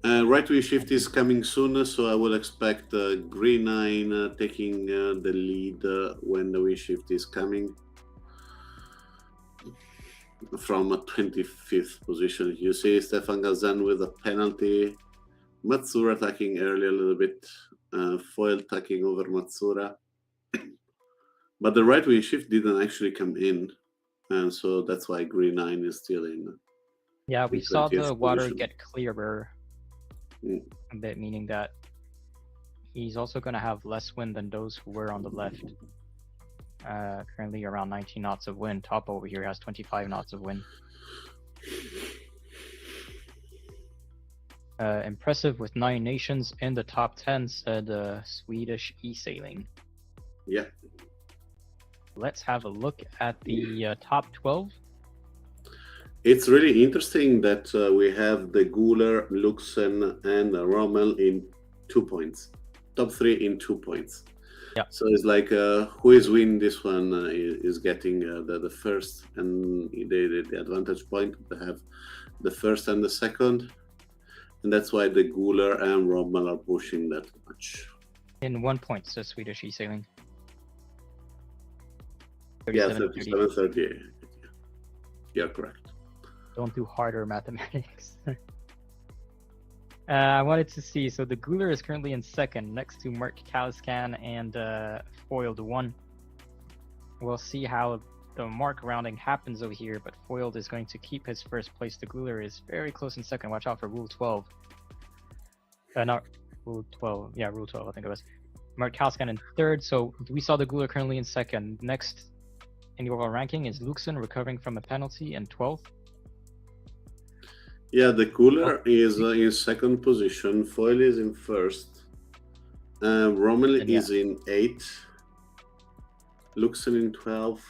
Right wing shift is coming soon, so I will expect Green 9 taking the lead when the wing shift is coming from a 25th position. You see Stefan Gazan with a penalty, Matsura attacking early a little bit, Foil attacking over Matsura, but the right wing shift didn't actually come in, and so that's why Green 9 is still in. Yeah, we saw the water position. get clearer a bit, meaning that he's also going to have less wind than those who were on the left. Currently around 19 knots of wind. Top over here has 25 knots of wind. Impressive with 9 nations in the top 10, said Swedish eSailing. Yeah. Let's have a look at the top 12. It's really interesting that we have the Guler, Luxen, and Rommel in 2 points. Top 3 in 2 points. Yeah. So it's like who is winning this one is getting the first and the advantage point. They have the first and the second. And that's why the Guler and Rommel are pushing that much. In 1 point, says Swedish eSailing. Yeah, 37, 38. You're correct. Don't do harder mathematics. I wanted to see, so the Guler is currently in second, next to Mark Kauskan and Foiled 1. We'll see how the mark rounding happens over here, but Foiled is going to keep his first place. The Guler is very close in second. Watch out for Rule 12. Not Rule 12. Yeah, Rule 12, I think it was. Mark Kauskan in third, so we saw the Guler currently in second. Next in the overall ranking is Luxen, recovering from a penalty, in 12th. Yeah, the Guler is in second position. Foil is in first. Rommel is in 8th. Luxen in 12th.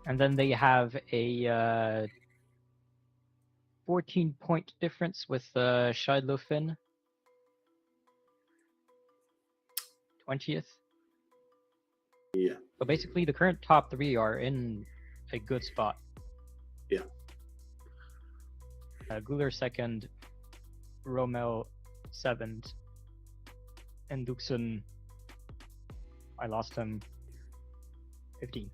And then they have a 14-point difference with Scheidlofin, 20th. Yeah. So basically, the current top 3 are in a good spot. Yeah. Guler second, Rommel 7th, and Luxen, I lost him, 15.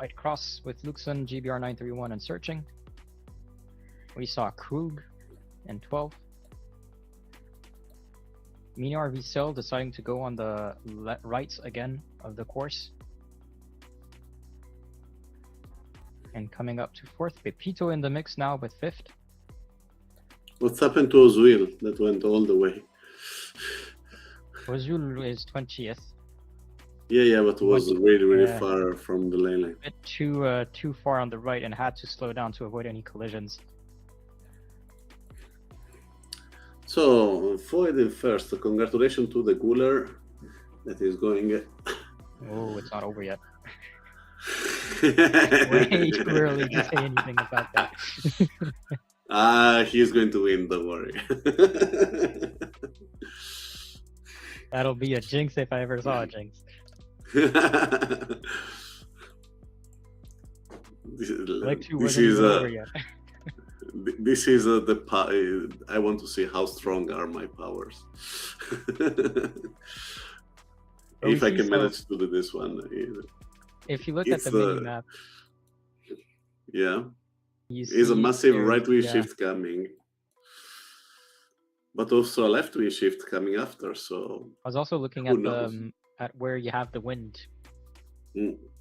Right cross with Luxen, GBR 931 and searching. We saw Krug in 12. Minar Wiesel deciding to go on the right again of the course. And coming up to 4th, Pepito in the mix now with 5th. What's happened to Ozwil that went all the way? Ozul is 20th. Yeah, but it was really far from the lane line. A bit too far on the right and had to slow down to avoid any collisions. So, Foyd in first. Congratulations to the Guler that is going. Oh, it's not over yet. Way too early to say anything about that. He's going to win, don't worry. That'll be a jinx if I ever saw a jinx. This is I want to see how strong are my powers. If I can manage to do this one. If you look at the mini map, is a massive right wing shift coming, but also a left wing shift coming after. So I was also looking at the at where you have the wind.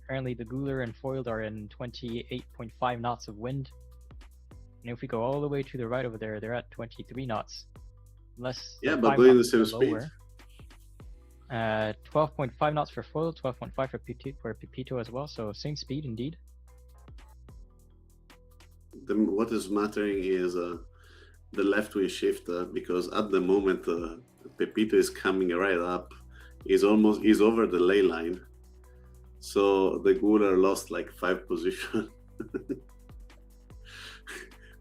Currently, the Guler and Foiled are in 28.5 knots of wind. And if we go all the way to the right over there, they're at 23 knots. Less. Yeah, but doing the same speed. 12.5 knots for Foiled, 12.5 for Pepito as well. So same speed indeed. What is mattering is the left wing shift because at the moment Pepito is coming right up. He's over the ley line. So the Guler lost like 5 positions.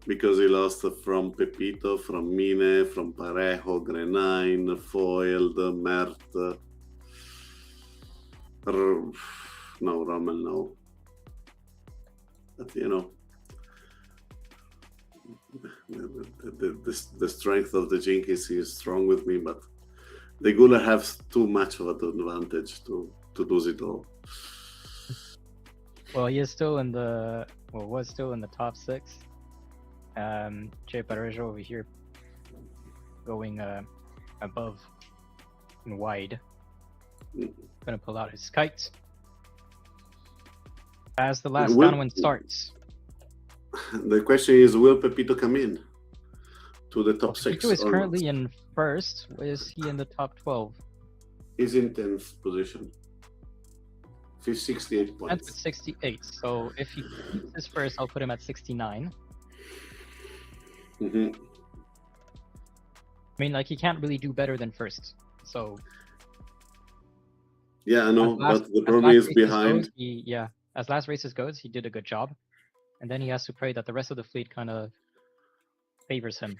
Because he lost from Pepito, from Mine, from Parejo, Grenine, Foiled, Mert. No, Rommel, no. But you know, the strength of the Jinkies is strong with me, but the Guler has too much of an advantage to lose it all. Well, he is still in the was still in the top 6. Jay Parejo over here going above and wide. Gonna pull out his kite. As the last Will- downwind starts. The question is, will Pepito come in to the top six? Pepito is or currently not? in first. Is he in the top 12? He's in 10th position. 68 And points. with 68. So if he keeps his first, I'll put him at 69. Hmm. I mean, like, he can't really do better than first. So Yeah, I know, as but the as problem last is races behind. goes, as last races goes, he did a good job. And then he has to pray that the rest of the fleet kind of favors him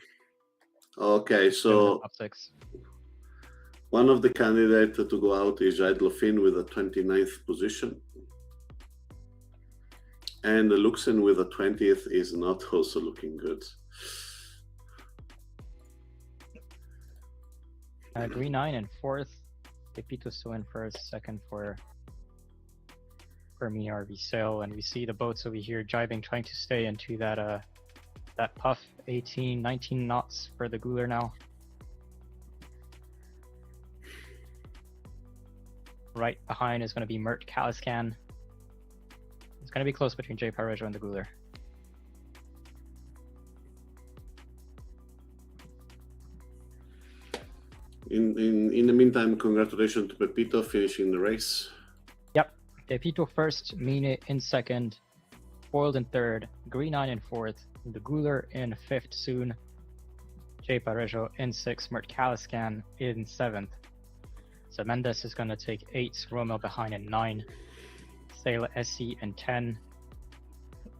Okay, in the so top 6. one of the candidates to go out is Jaidlofin with a 29th position. And Luxen with a 20th is not also looking good. Green 9 in 4th. Pepito still in first. Second for me, RV Sail. And we see the boats over here jibing, trying to stay into that that puff. 18, 19 knots for the Guler now. Right behind is going to be Mert Kaliskan. It's going to be close between J Parajo and the Guler. In the meantime, congratulations to Pepito finishing the race. Yep. Pepito first, Mine in second, Foiled in third, Green 9 in fourth, the Guler in fifth soon, J Parajo in sixth, Mert Kaliskan in seventh. So Mendes is going to take 8, Romel behind in 9, Sailor SC in 10,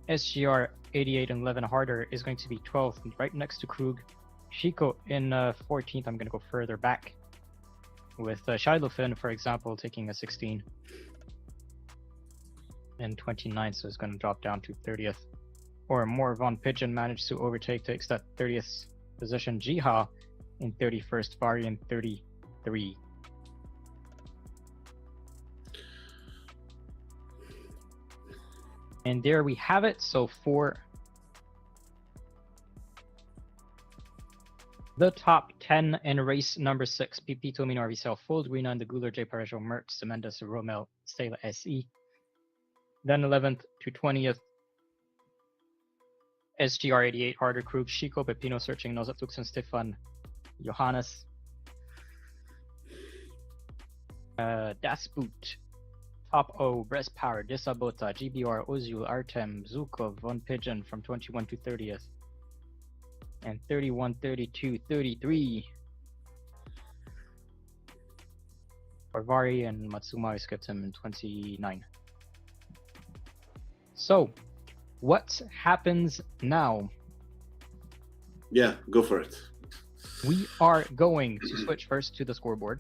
SGR 88 and 11 Harder is going to be 12th, right next to Krug. Chico in 14th. I'm going to go further back with Shilofin, for example, taking a 16 and 29th, so it's going to drop down to 30th. Or more Von Pigeon managed to overtake, takes that 30th position. Jiha in 31st, Vari in 33. And there we have it. So for the top 10 in race number 6, Pepito, Mino, Arvisel, Fold, Green and the Guler, J Parajo, Mert, Cemendas, Romel, Stela, SE. Then 11th to 20th, SGR 88, Harder, Krug, Chico, Pepino, Searching, Nozat, Luxon, Stefan, Johannes, Das Boot, Top O, Breast Power, Disabota, GBR, Ozul, Artem, Zukov, Von Pigeon from 21 to 30th. And 31, 32, 33 for Vari, and Matsuma skipped him in 29. So, what happens now? Yeah, go for it. We are going to switch first to the scoreboard.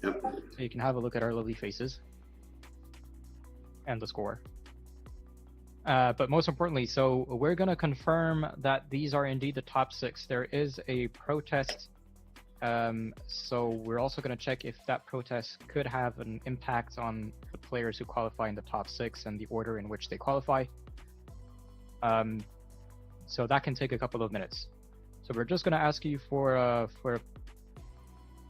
Yep. So you can have a look at our lovely faces and the score. But most importantly, so we're going to confirm that these are indeed the top 6. There is a protest. So we're also going to check if that protest could have an impact on the players who qualify in the top 6 and the order in which they qualify. So that can take a couple of minutes. So we're just going to ask you for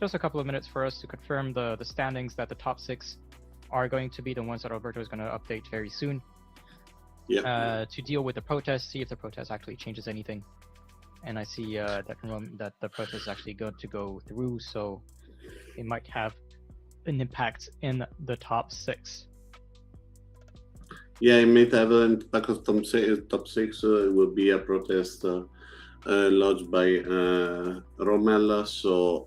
just a couple of minutes for us to confirm the standings, that the top 6 are going to be the ones that Alberto is going to update very soon. Yeah. To deal with the protest, see if the protest actually changes anything. And I see that the protest is actually going to go through, so it might have an impact in the top 6. Yeah, it might have an impact on top 6. It will be a protest lodged by Rommel, so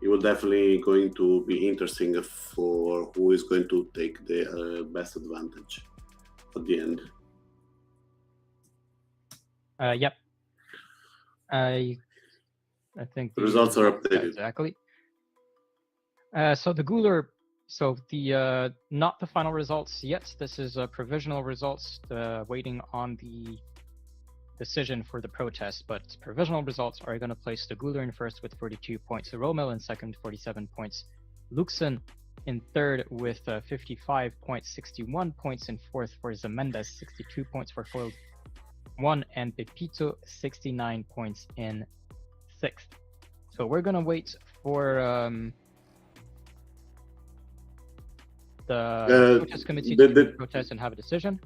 it will definitely going to be interesting for who is going to take the best advantage at the end. Yep. I think the Results are updated. Exactly. So the Guler, so the not the final results yet. This is provisional results, waiting on the decision for the protest. But provisional results are going to place the Guler in first with 42 points, Rommel in second, 47 points, Luxon in third with 55 points, 61 points in fourth for Zemendes, 62 points for Foiled 1, and Pepito 69 points in sixth. So we're gonna wait for The protest committee to protest and have a decision.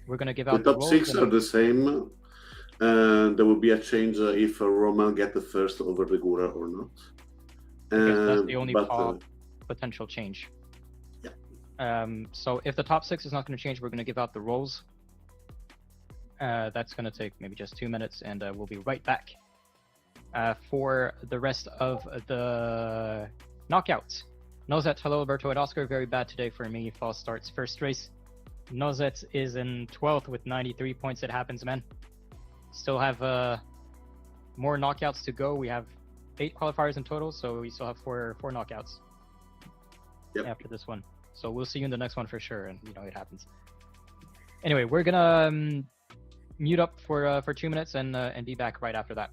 We're going to give The out the top roles. 6 are the same. There will be a change if Roman get the first over Regura or not. Okay, so that's the only potential change. Yeah. So if the top 6 is not going to change, we're going to give out the roles. That's going to take maybe just 2 minutes, and we'll be right back for the rest of the knockouts. Nozet, hello, Alberto and Oscar. Very bad today for me. False starts. First race. Nozet is in 12th with 93 points. It happens, man. Still have more knockouts to go. We have 8 qualifiers in total, so we still have four knockouts after this one. So we'll see you in the next one for sure, and it happens. Anyway, we're gonna mute up for 2 minutes and be back right after that.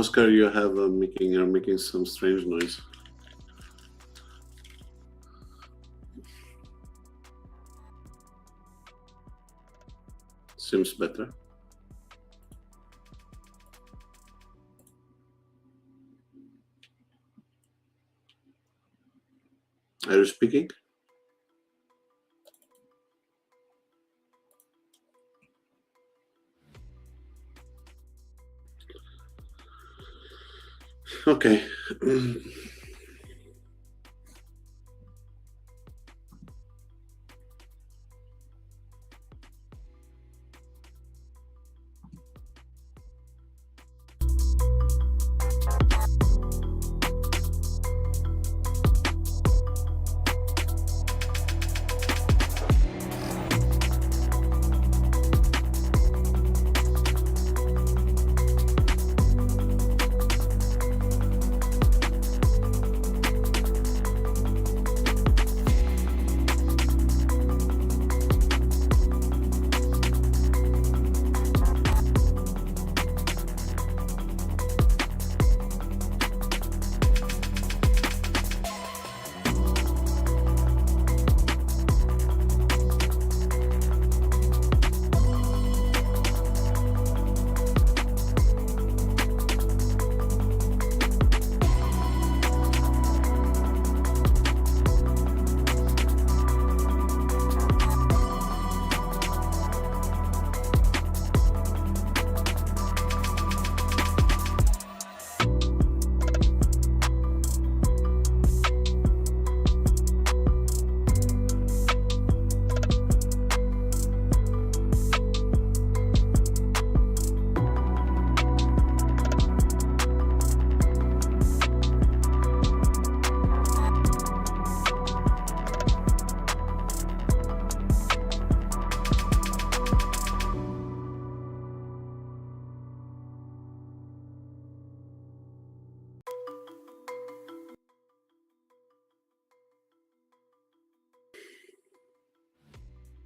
Oscar, you have you're making some strange noise. Seems better. Are you speaking? Okay.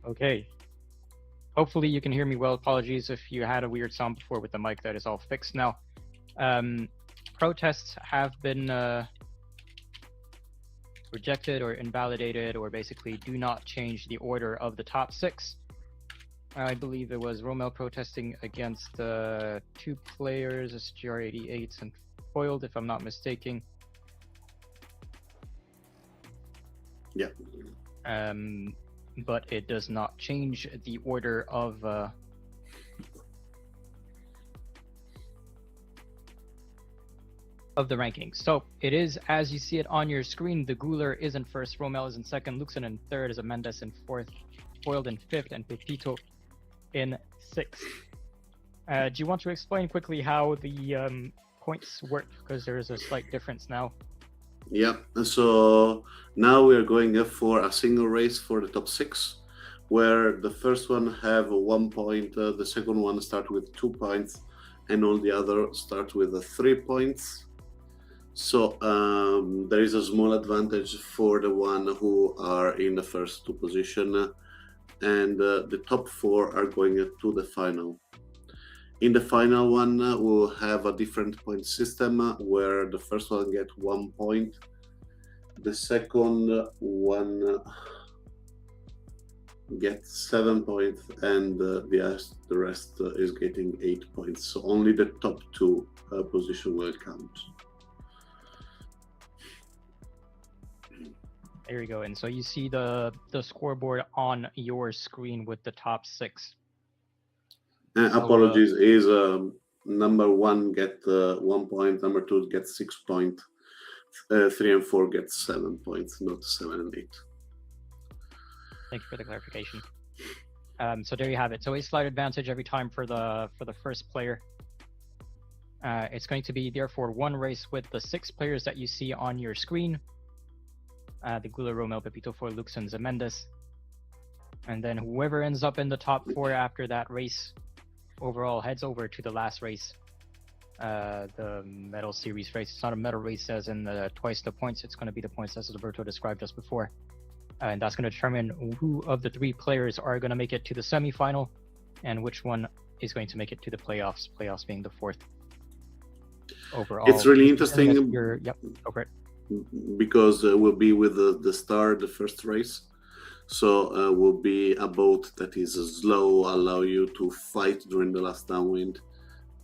Okay. Hopefully you can hear me well. Apologies if you had a weird sound before with the mic. That is all fixed now. Protests have been rejected or invalidated, or basically do not change the order of the top 6. I believe it was Romel protesting against 2 players, SGR88s and Foiled, if I'm not mistaken. Yeah. But it does not change the order of the rankings. So it is, as you see it on your screen, the Guler is in first, Romel is in second, Luxon in third, is Mendes in fourth, Foiled in fifth, and Pepito in sixth. Do you want to explain quickly how the points work? Because there is a slight difference now. Yeah, so now we are going for a single race for the top 6, where the first one have 1 point, the second one start with 2 points, and all the other start with 3 points. So there is a small advantage for the one who are in the first 2 position, and the top 4 are going to the final. In the final one, we'll have a different point system where the first one get 1 point, the second one gets 7 points, and the rest is getting 8 points. So only the top 2 position will count. There you go. And so you see the scoreboard on your screen with the top 6. Apologies, is number 1 get 1 point, number 2 gets 6 points, 3 and 4 get 7 points, not 7 and 8. Thank you for the clarification. So there you have it. So a slight advantage every time for the first player. It's going to be therefore 1 race with the 6 players that you see on your screen. The Guler, Romel, Pepito, for Luxon, Zemendes. And then whoever ends up in the top 4 after that race overall heads over to the last race, the medal series race. It's not a medal race as in twice the points. It's going to be the points as Alberto described just before. And that's going to determine who of the 3 players are going to make it to the semi-final and which one is going to make it to the playoffs, playoffs being the 4th. overall. It's really Just telling us interesting yep, go for it. because we'll be with the Star, the first race. So will be a boat that is slow, allow you to fight during the last downwind,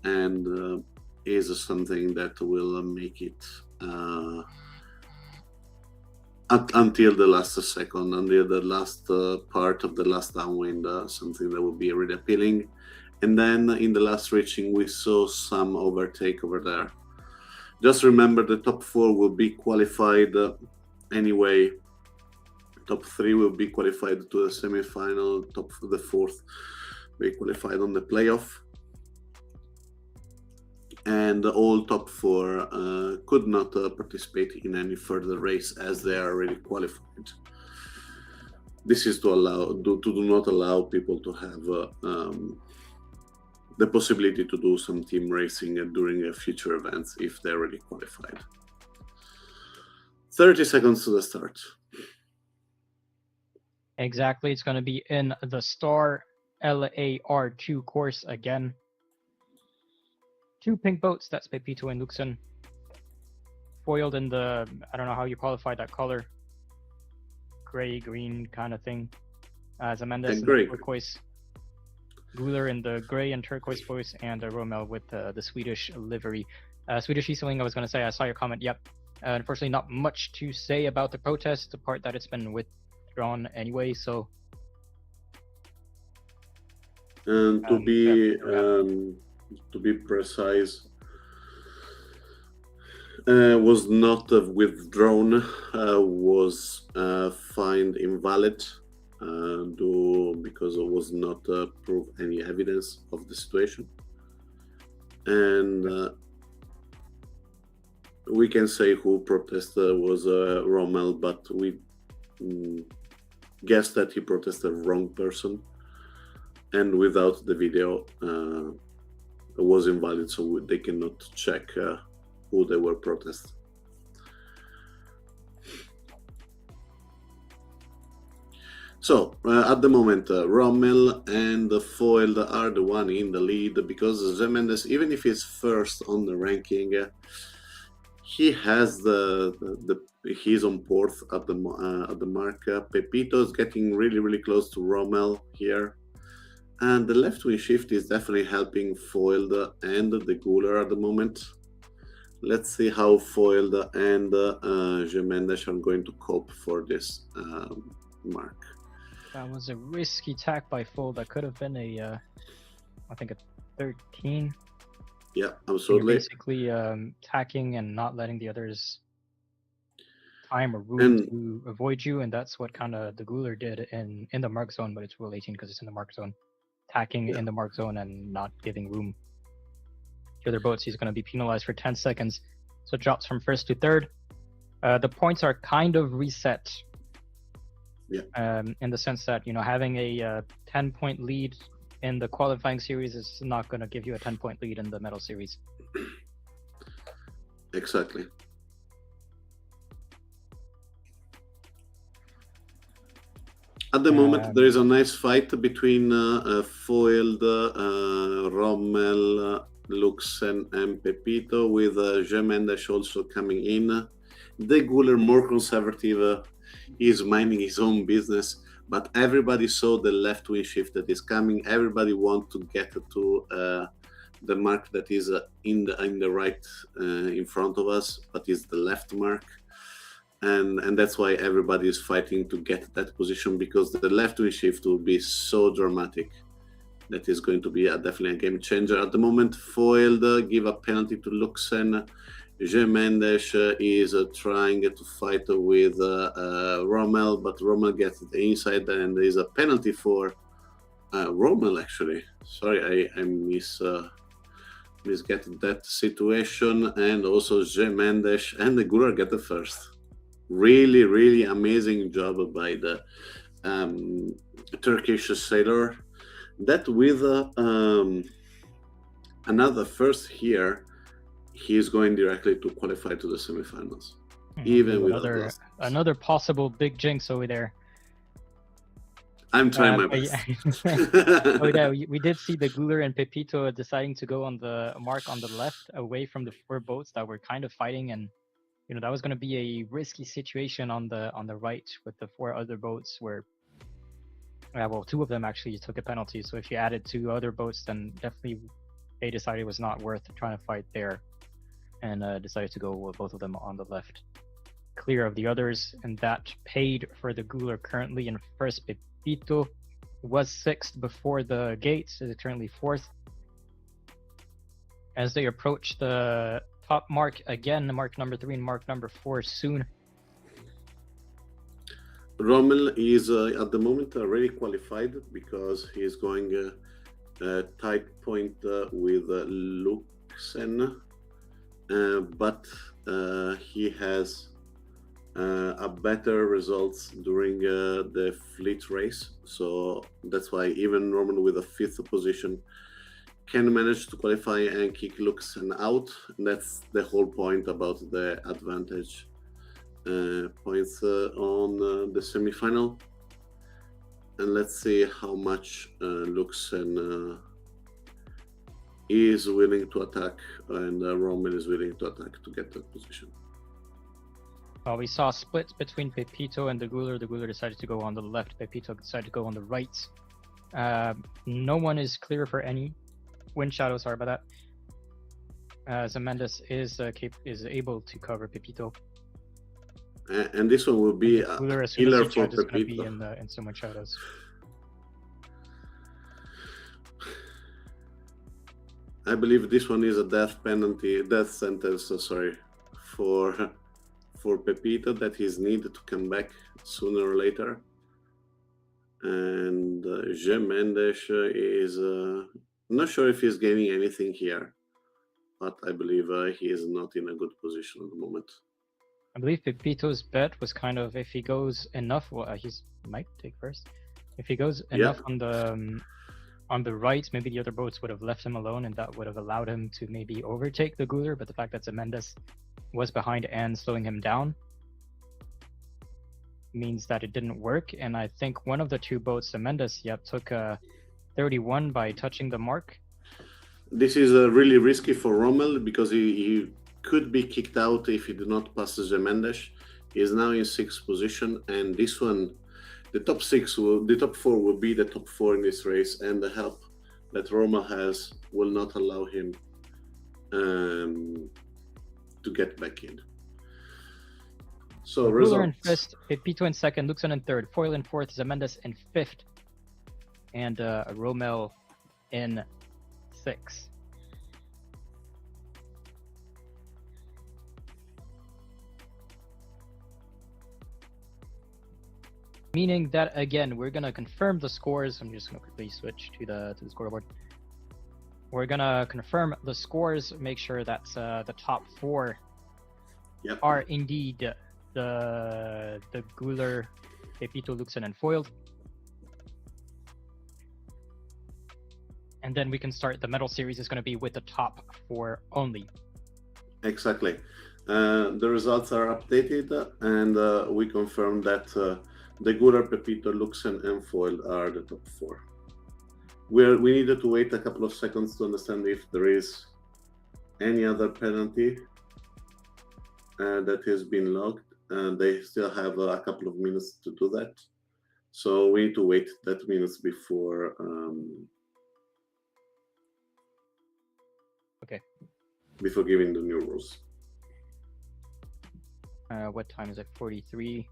and is something that will make it until the last second, until the last part of the last downwind, something that will be really appealing. And then in the last reaching, we saw some overtake over there. Just remember the top 4 will be qualified anyway. Top 3 will be qualified to the semi-final. The 4th will be qualified on the playoff. And all top 4 could not participate in any further race as they are already qualified. This is to do not allow people to have the possibility to do some team racing during future events if they're already qualified. 30 seconds to the start. Exactly, it's going to be in the Star LAR2 course again. 2 pink boats, that's Pepito and Luxon. Foiled in the, I don't know how you qualify that color. Gray, green kind of thing. Zemendes in the turquoise. Guler in the gray and turquoise voice, and Rommel with the Swedish livery. Swedish eSailing, I was going to say, I saw your comment, yep. Unfortunately, not much to say about the protest, the part that it's been withdrawn anyway, so... And to be precise, was not withdrawn, was fined invalid because it was not prove any evidence of the situation. And we can say who protested was Rommel, but we guess that he protested the wrong person. And without the video, it was invalid, so they cannot check who they were protesting. So at the moment, Rommel and Foiled are the one in the lead because Zemendes, even if he's first on the ranking, he has he's on 4th at the mark. Pepito is getting really close to Rommel here. And the left wing shift is definitely helping Foiled and the Guler at the moment. Let's see how Foiled and Zemendes are going to cope for this mark. That was a risky tack by Foiled. That could have been I think a 13. Yeah, absolutely. You're basically tacking and not letting the others time or room to avoid you, and that's what kind of the Guler did in the mark zone, but it's Rule 18 because it's in the mark zone. Tacking in the mark zone and not giving room to other boats. He's going to be penalized for 10 seconds. So it drops from 1st to 3rd. The points are kind of reset. In the sense that, having a 10-point lead in the qualifying series is not going to give you a 10-point lead in the medal series. Exactly. At the moment, there is a nice fight between Foiled, Rommel, Luxen, and Pepito, with Zemendes also coming in. The Guler, more conservative, is minding his own business, but everybody saw the left wing shift that is coming. Everybody wants to get to the mark that is in the right in front of us, but is the left mark. And that's why everybody is fighting to get that position, because the left wing shift will be so dramatic. That is going to be definitely a game changer. At the moment, Foiled give a penalty to Luxen. Zemendes is trying to fight with Rommel, but Rommel gets the inside, and there is a penalty for Rommel, actually. Sorry, I misget that situation. And also Zemendes and the Guler get the first. Really amazing job by the Turkish sailor. That with another first here, he is going directly to qualify to the semifinals. Even with another possible big jinx over there. I'm trying my But best. oh yeah, we did see the Guler and Pepito deciding to go on the mark on the left, away from the 4 boats that were kind of fighting, and that was going to be a risky situation on the right with the 4 other boats where, well, 2 of them actually took a penalty. So if you added 2 other boats, then definitely they decided it was not worth trying to fight there, and decided to go with both of them on the left, clear of the others, and that paid for the Guler currently in first. Pepito was 6th before the gates, is currently 4th. As they approach the top mark again, mark number 3 and mark number 4 soon. Rommel is at the moment already qualified because he's going tight point with Luxen, but he has a better results during the fleet race, so that's why even Rommel with a 5th position can manage to qualify and kick Luxen out. And that's the whole point about the advantage points on the semi-final. And let's see how much Luxen is willing to attack and Rommel is willing to attack to get that position. We saw splits between Pepito and the Guler. The Guler decided to go on the left. Pepito decided to go on the right. No one is clear for any wind shadows. Sorry about that. Zemendes is able to cover Pepito. And this one will be a killer for Pepito. In some wind shadows. I believe this one is a death sentence. For Pepito, that he's needed to come back sooner or later. And Mendes is not sure if he's gaining anything here, but I believe he is not in a good position at the moment. I believe Pepito's bet was kind of, if he goes enough, well, he might take first. If he goes enough on the right, maybe the other boats would have left him alone, and that would have allowed him to maybe overtake the Guler. But the fact that Zemendes was behind and slowing him down means that it didn't work. And I think one of the 2 boats, Zemendes, took 31 by touching the mark. This is really risky for Rommel because he could be kicked out if he did not pass Zemendes. He is now in 6th position, and this one, the top 4 will be the top 4 in this race, and the help that Rommel has will not allow him to get back in. So Ruler in 1st, Pepito in 2nd, Luxon in 3rd, Foil in 4th, Zemendes in 5th, and Rommel in 6th. Meaning that, again, we're gonna confirm the scores. I'm just gonna quickly switch to the scoreboard. We're gonna confirm the scores, make sure that the top 4 are indeed the Guler, Pepito, Luxon, and Foiled. And then we can start. The medal series is going to be with the top 4 only. Exactly. The results are updated, and we confirm that the Guler, Pepito, Luxen, and Foiled are the top 4. We needed to wait a couple of seconds to understand if there is any other penalty that has been logged. They still have a couple of minutes to do that. So we need to wait that minutes before before giving the new rules. What time is it? 43.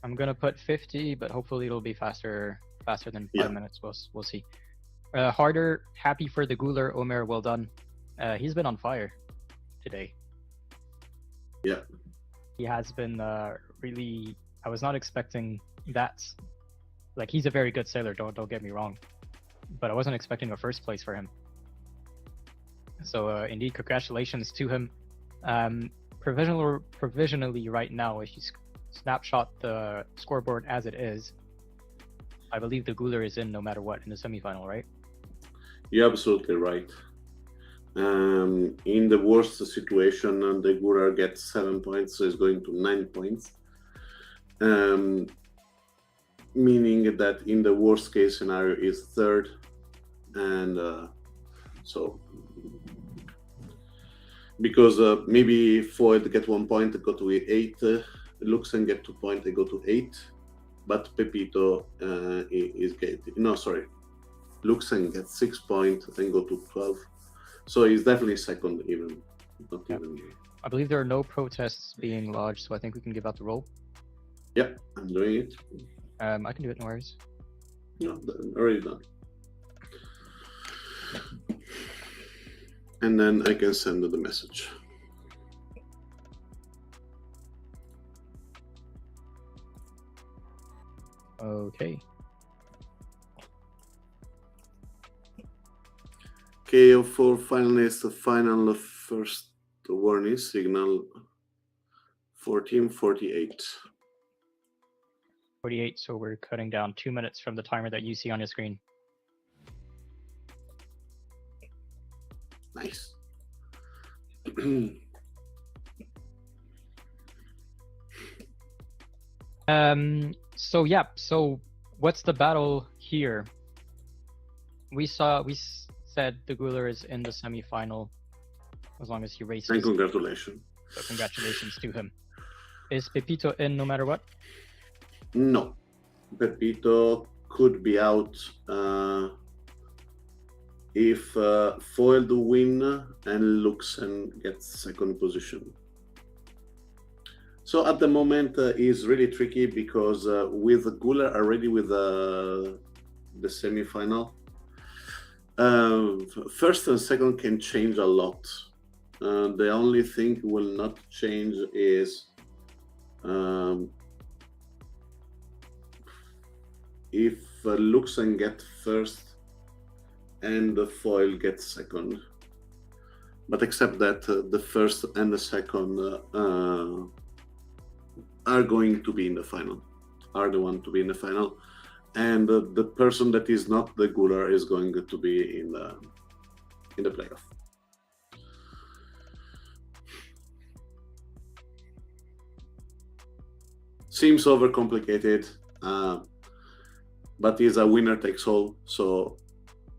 I'm gonna put 50, but hopefully it'll be faster than 5 minutes. We'll see. Harder, happy for the Guler. Omer, well done. He's been on fire today. Yeah. He has been really. I was not expecting that. Like, he's a very good sailor. Don't get me wrong, but I wasn't expecting a first place for him. So indeed, congratulations to him. Provisionally right now, if you snapshot the scoreboard as it is, I believe the Guler is in no matter what in the semifinal, right? You're absolutely right. In the worst situation, the Guler gets 7 points, so it's going to 9 points. meaning that in the worst case scenario is third, and so because maybe Foyt get 1 point, go to 8, Luxen get 2 points, they go to 8, but Pepito is getting, no, sorry, Luxen gets 6 points and go to 12, so he's definitely second, even not even. I believe there are no protests being lodged, so I think we can give out the roll. Yep, I'm doing it. I can do it, no worries. No, already done. And then I can send the message. Okay. KO for finalist, final first warning signal 14:48. 48, so we're cutting down 2 minutes from the timer that you see on your screen. Nice. So yeah, so what's the battle here? We said the Guler is in the semi-final as long as he races. And congratulations. So congratulations to him. Is Pepito in no matter what? No. Pepito could be out if Foiled win and Luxen gets second position. So at the moment is really tricky because with Guler already with the semi-final, first and second can change a lot. The only thing will not change is if Luxen get first and the foil gets second. But except that the first and the second are going to be in the final, are the one to be in the final, and the person that is not the Guler is going to be in the playoff. Seems overcomplicated, but is a winner takes all. So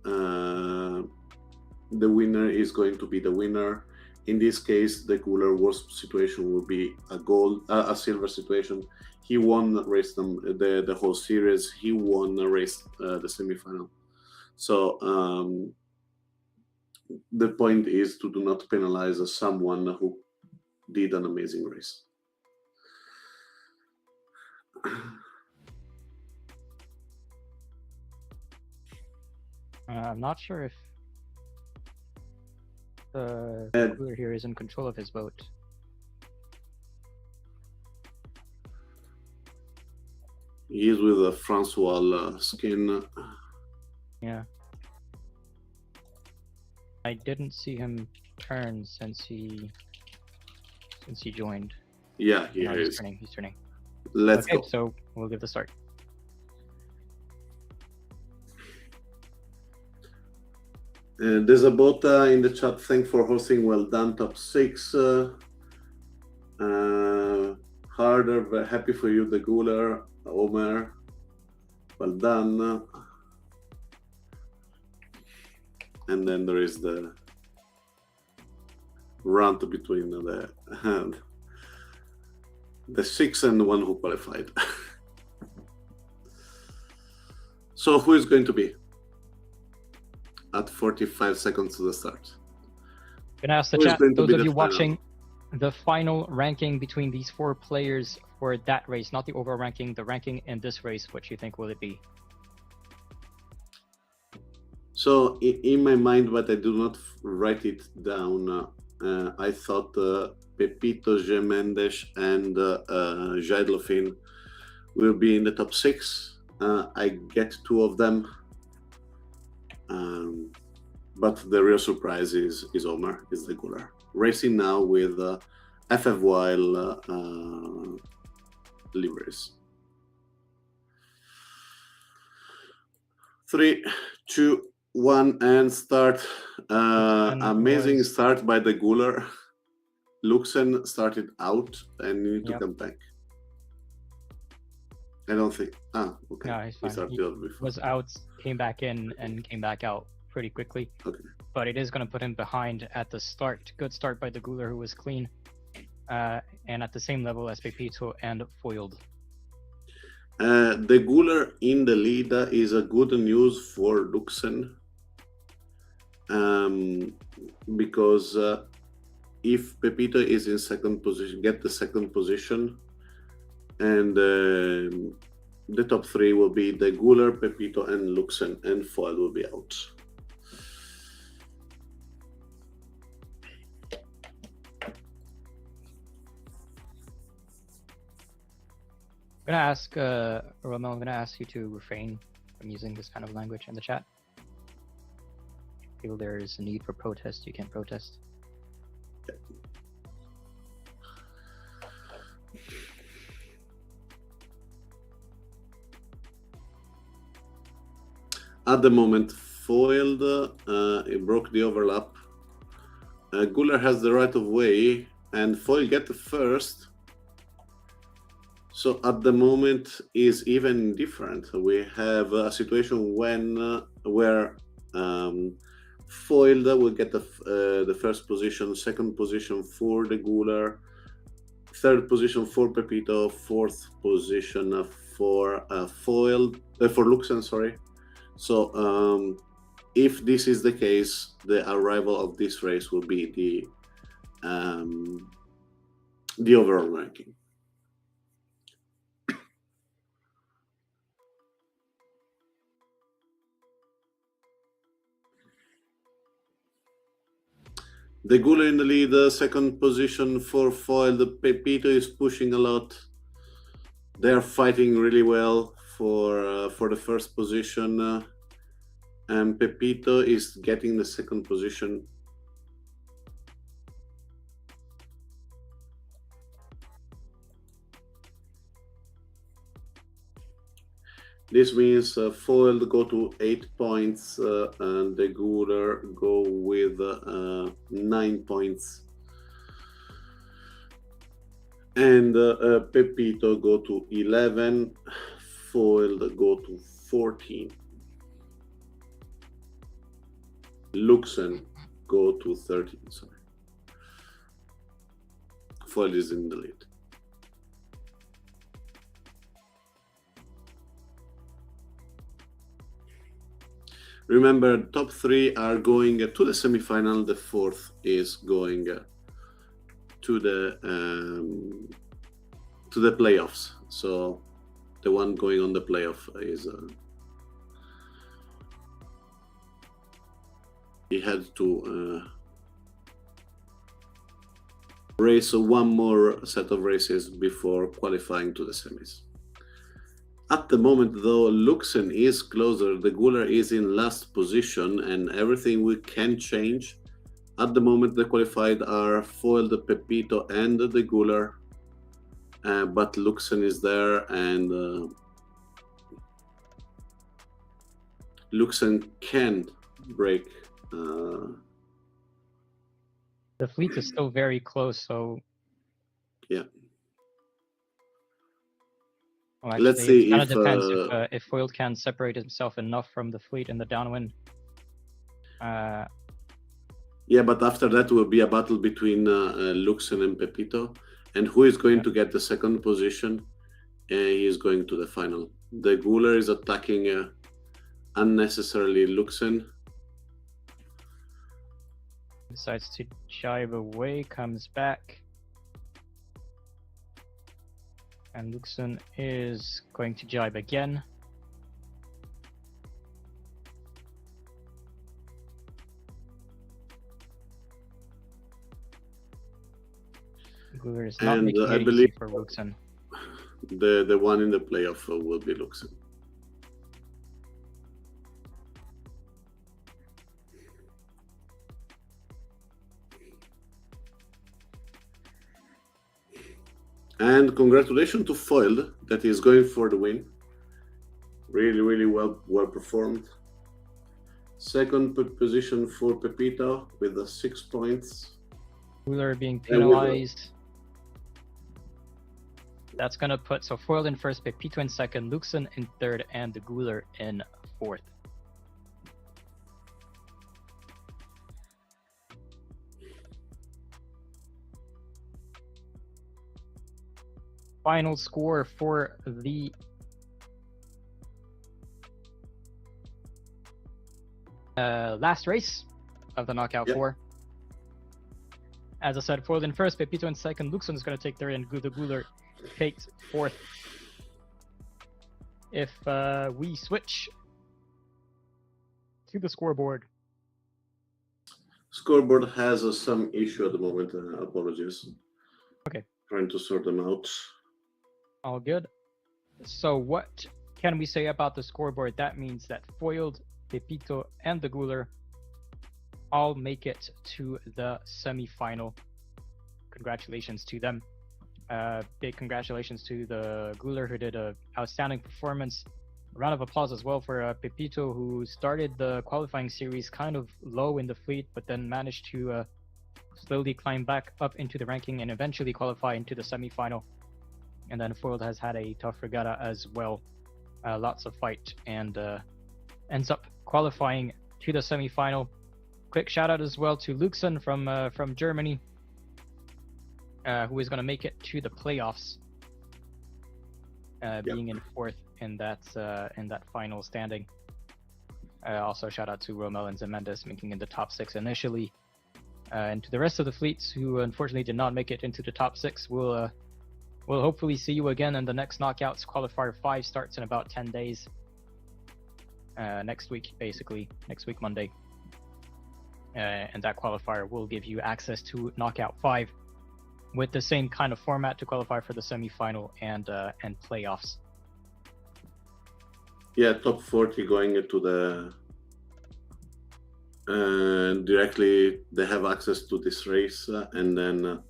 the winner is going to be the winner. In this case, the Guler worst situation will be a silver situation. He won the whole series. He won the race, the semifinal. So the point is to do not penalize someone who did an amazing race. I'm not sure if the Guler here is in control of his vote. He is with a Francois skin. Yeah. I didn't see him turn since he joined. Yeah, He's turning. Let's go. So we'll give the start. There's a bot in the chat. Thanks for hosting. Well done, top 6. Harder, but happy for you, the Guler, Omer. Well done. And then there is the rant between the 6 and the one who qualified. So who is going to be at 45 seconds to the start? I'm gonna ask the chat, those of you watching, the final ranking between these 4 players for that race, not the overall ranking, the ranking in this race, what you think will it be? So in my mind, but I do not write it down, I thought Pepito, Gemendes, and Jaidlofin will be in the top 6. I get 2 of them. But the real surprise is Omer, is the Guler. Racing now with FF Wild liveries. 3, 2, 1, and start. Amazing start by the Guler. Luxen started out and need to come back. I don't think. Okay. No, he's He fine. started He out before. was out, came back in, and came back out pretty quickly. Okay. But it is going to put him behind at the start. Good start by the Guler, who was clean, and at the same level as Pepito and Foiled. The Guler in the lead is a good news for Luxen, because if Pepito is in second position, get the second position, and the top three will be the Guler, Pepito, and Luxen, and Foil will be out. I'm gonna ask Romel, I'm gonna ask you to refrain from using this kind of language in the chat. If you feel there is a need for protest, you can protest. At the moment, Foiled, it broke the overlap. Guler has the right of way, and Foil get the first. So at the moment is even different. We have a situation where Foiled will get the first position, second position for the Guler, third position for Pepito, fourth position for Foiled for Luxen, sorry. So if this is the case, the arrival of this race will be the overall ranking. The Guler in the lead, second position for Foil. The Pepito is pushing a lot. They're fighting really well for the first position, and Pepito is getting the second position. This means Foil go to 8 points, and the Guler go with 9 points. And Pepito go to 11, Foil go to 14. Luxen go to 13, sorry. Foil is in the lead. Remember, top three are going to the semifinal. The fourth is going to the playoffs. So the one going on the playoff is he had to race one more set of races before qualifying to the semis. At the moment, though, Luxen is closer. The Guler is in last position, and everything we can change. At the moment, the qualified are Foil, the Pepito, and the Guler. But Luxen is there, and Luxen can break. The fleet is still very close, so Yeah. well, Let's actually, see it kind of if depends if Foiled can separate himself enough from the fleet in the downwind. yeah, but after that will be a battle between Luxen and Pepito, and who is going to get the second position? He is going to the final. The Guler is attacking unnecessarily Luxen. Decides to jibe away, comes back. And Luxen is going to jibe again. Guler is not And making I it believe easy for Luxen. the one in the playoff will be Luxen. And congratulations to Foiled that is going for the win. Really well performed. Second position for Pepito with 6 points. Guler being penalized. That's gonna put foiled in first, Pepito in second, Luxon in third, and the Guler in fourth. Final score for the last race of the knockout four. As I said, foiled in first, Pepito in second, Luxon is going to take third, and the Guler takes fourth. If we switch to the scoreboard. Scoreboard has some issue at the moment. Apologies. Okay. Trying to sort them out. All good. So what can we say about the scoreboard? That means that foiled, Pepito, and the Guler all make it to the semi-final. Congratulations to them. Big congratulations to the Guler, who did an outstanding performance. A round of applause as well for Pepito, who started the qualifying series kind of low in the fleet, but then managed to slowly climb back up into the ranking and eventually qualify into the semi-final. And then foiled has had a tough regatta as well. Lots of fight, and ends up qualifying to the semi-final. Quick shout out as well to Luxon from Germany, who is going to make it to the playoffs, being in fourth in that final standing. Also shout out to Rommel and Zemendes making in the top 6 initially, and to the rest of the fleets who unfortunately did not make it into the top 6. We'll hopefully see you again in the next knockouts. Qualifier 5 starts in about 10 days. Next week, basically. Next week, Monday. And that qualifier will give you access to Knockout 5 with the same kind of format to qualify for the semi-final and playoffs. Yeah, top 40 going into the... directly, they have access to this race, and then...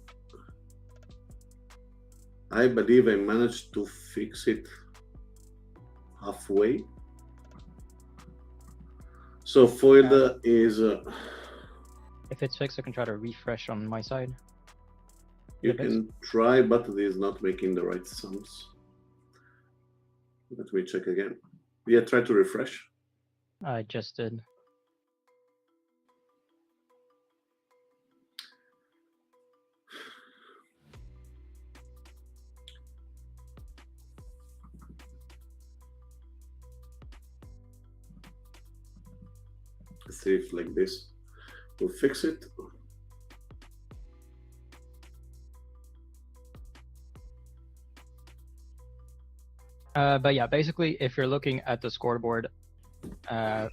I believe I managed to fix it halfway. So foiled is... if it's fixed, I can try to refresh on my side. You can try, but it is not making the right sums. Let me check again. Yeah, try to refresh. I just did. Let's see if like this will fix it. But yeah, basically, if you're looking at the scoreboard, Foiled,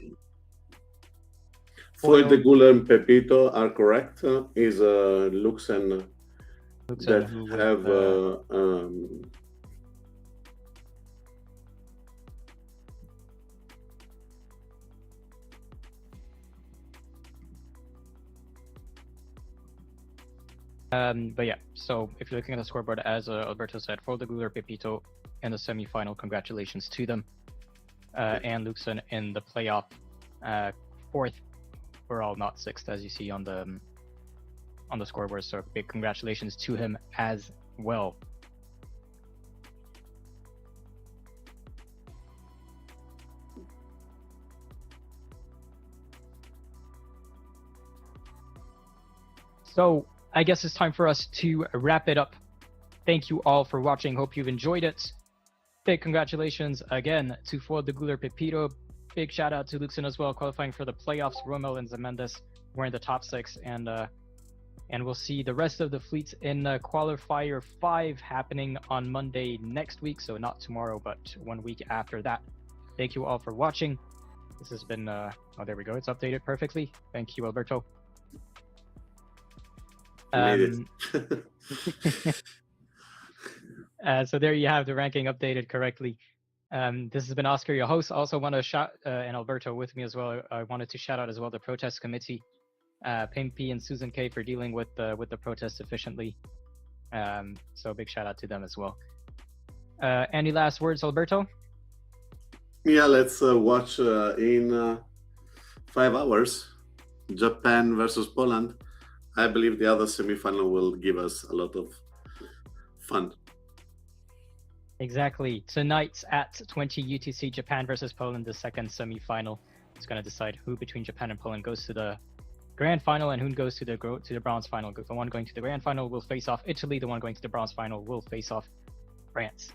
the Guler, and Pepito are correct. Is Luxon that have but yeah, so if you're looking at the scoreboard, as Alberto said, for the Guler, Pepito in the semi-final, congratulations to them. And Luxon in the playoff, fourth. We're all not sixth, as you see on the scoreboard. So big congratulations to him as well. So I guess it's time for us to wrap it up. Thank you all for watching. Hope you've enjoyed it. Big congratulations again to Foiled, the Guler, Pepito. Big shout out to Luxon as well, qualifying for the playoffs. Rommel and Zemendes were in the top 6, and we'll see the rest of the fleets in qualifier 5 happening on Monday next week. So not tomorrow, but 1 week after that. Thank you all for watching. This has been oh, there we go. It's updated perfectly. Thank you, Alberto. So there you have the ranking updated correctly. This has been Oscar, your host. Also want to shout, and Alberto with me as well. I wanted to shout out as well the protest committee, Pimpy and Susan K, for dealing with the protest efficiently. So big shout out to them as well. Any last words, Alberto? Yeah, let's watch in 5 hours, Japan versus Poland. I believe the other semi-final will give us a lot of fun. Exactly. Tonight at 20 UTC, Japan versus Poland, the second semi-final. It's going to decide who between Japan and Poland goes to the grand final and who goes to the bronze final. The one going to the grand final will face off Italy. The one going to the bronze final will face off France.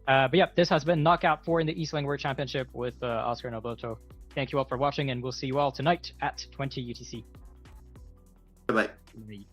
But yeah, this has been Knockout 4 in the eSailing World Championship with Oscar and Alberto. Thank you all for watching, and we'll see you all tonight at 20 UTC. Bye-bye. Bye.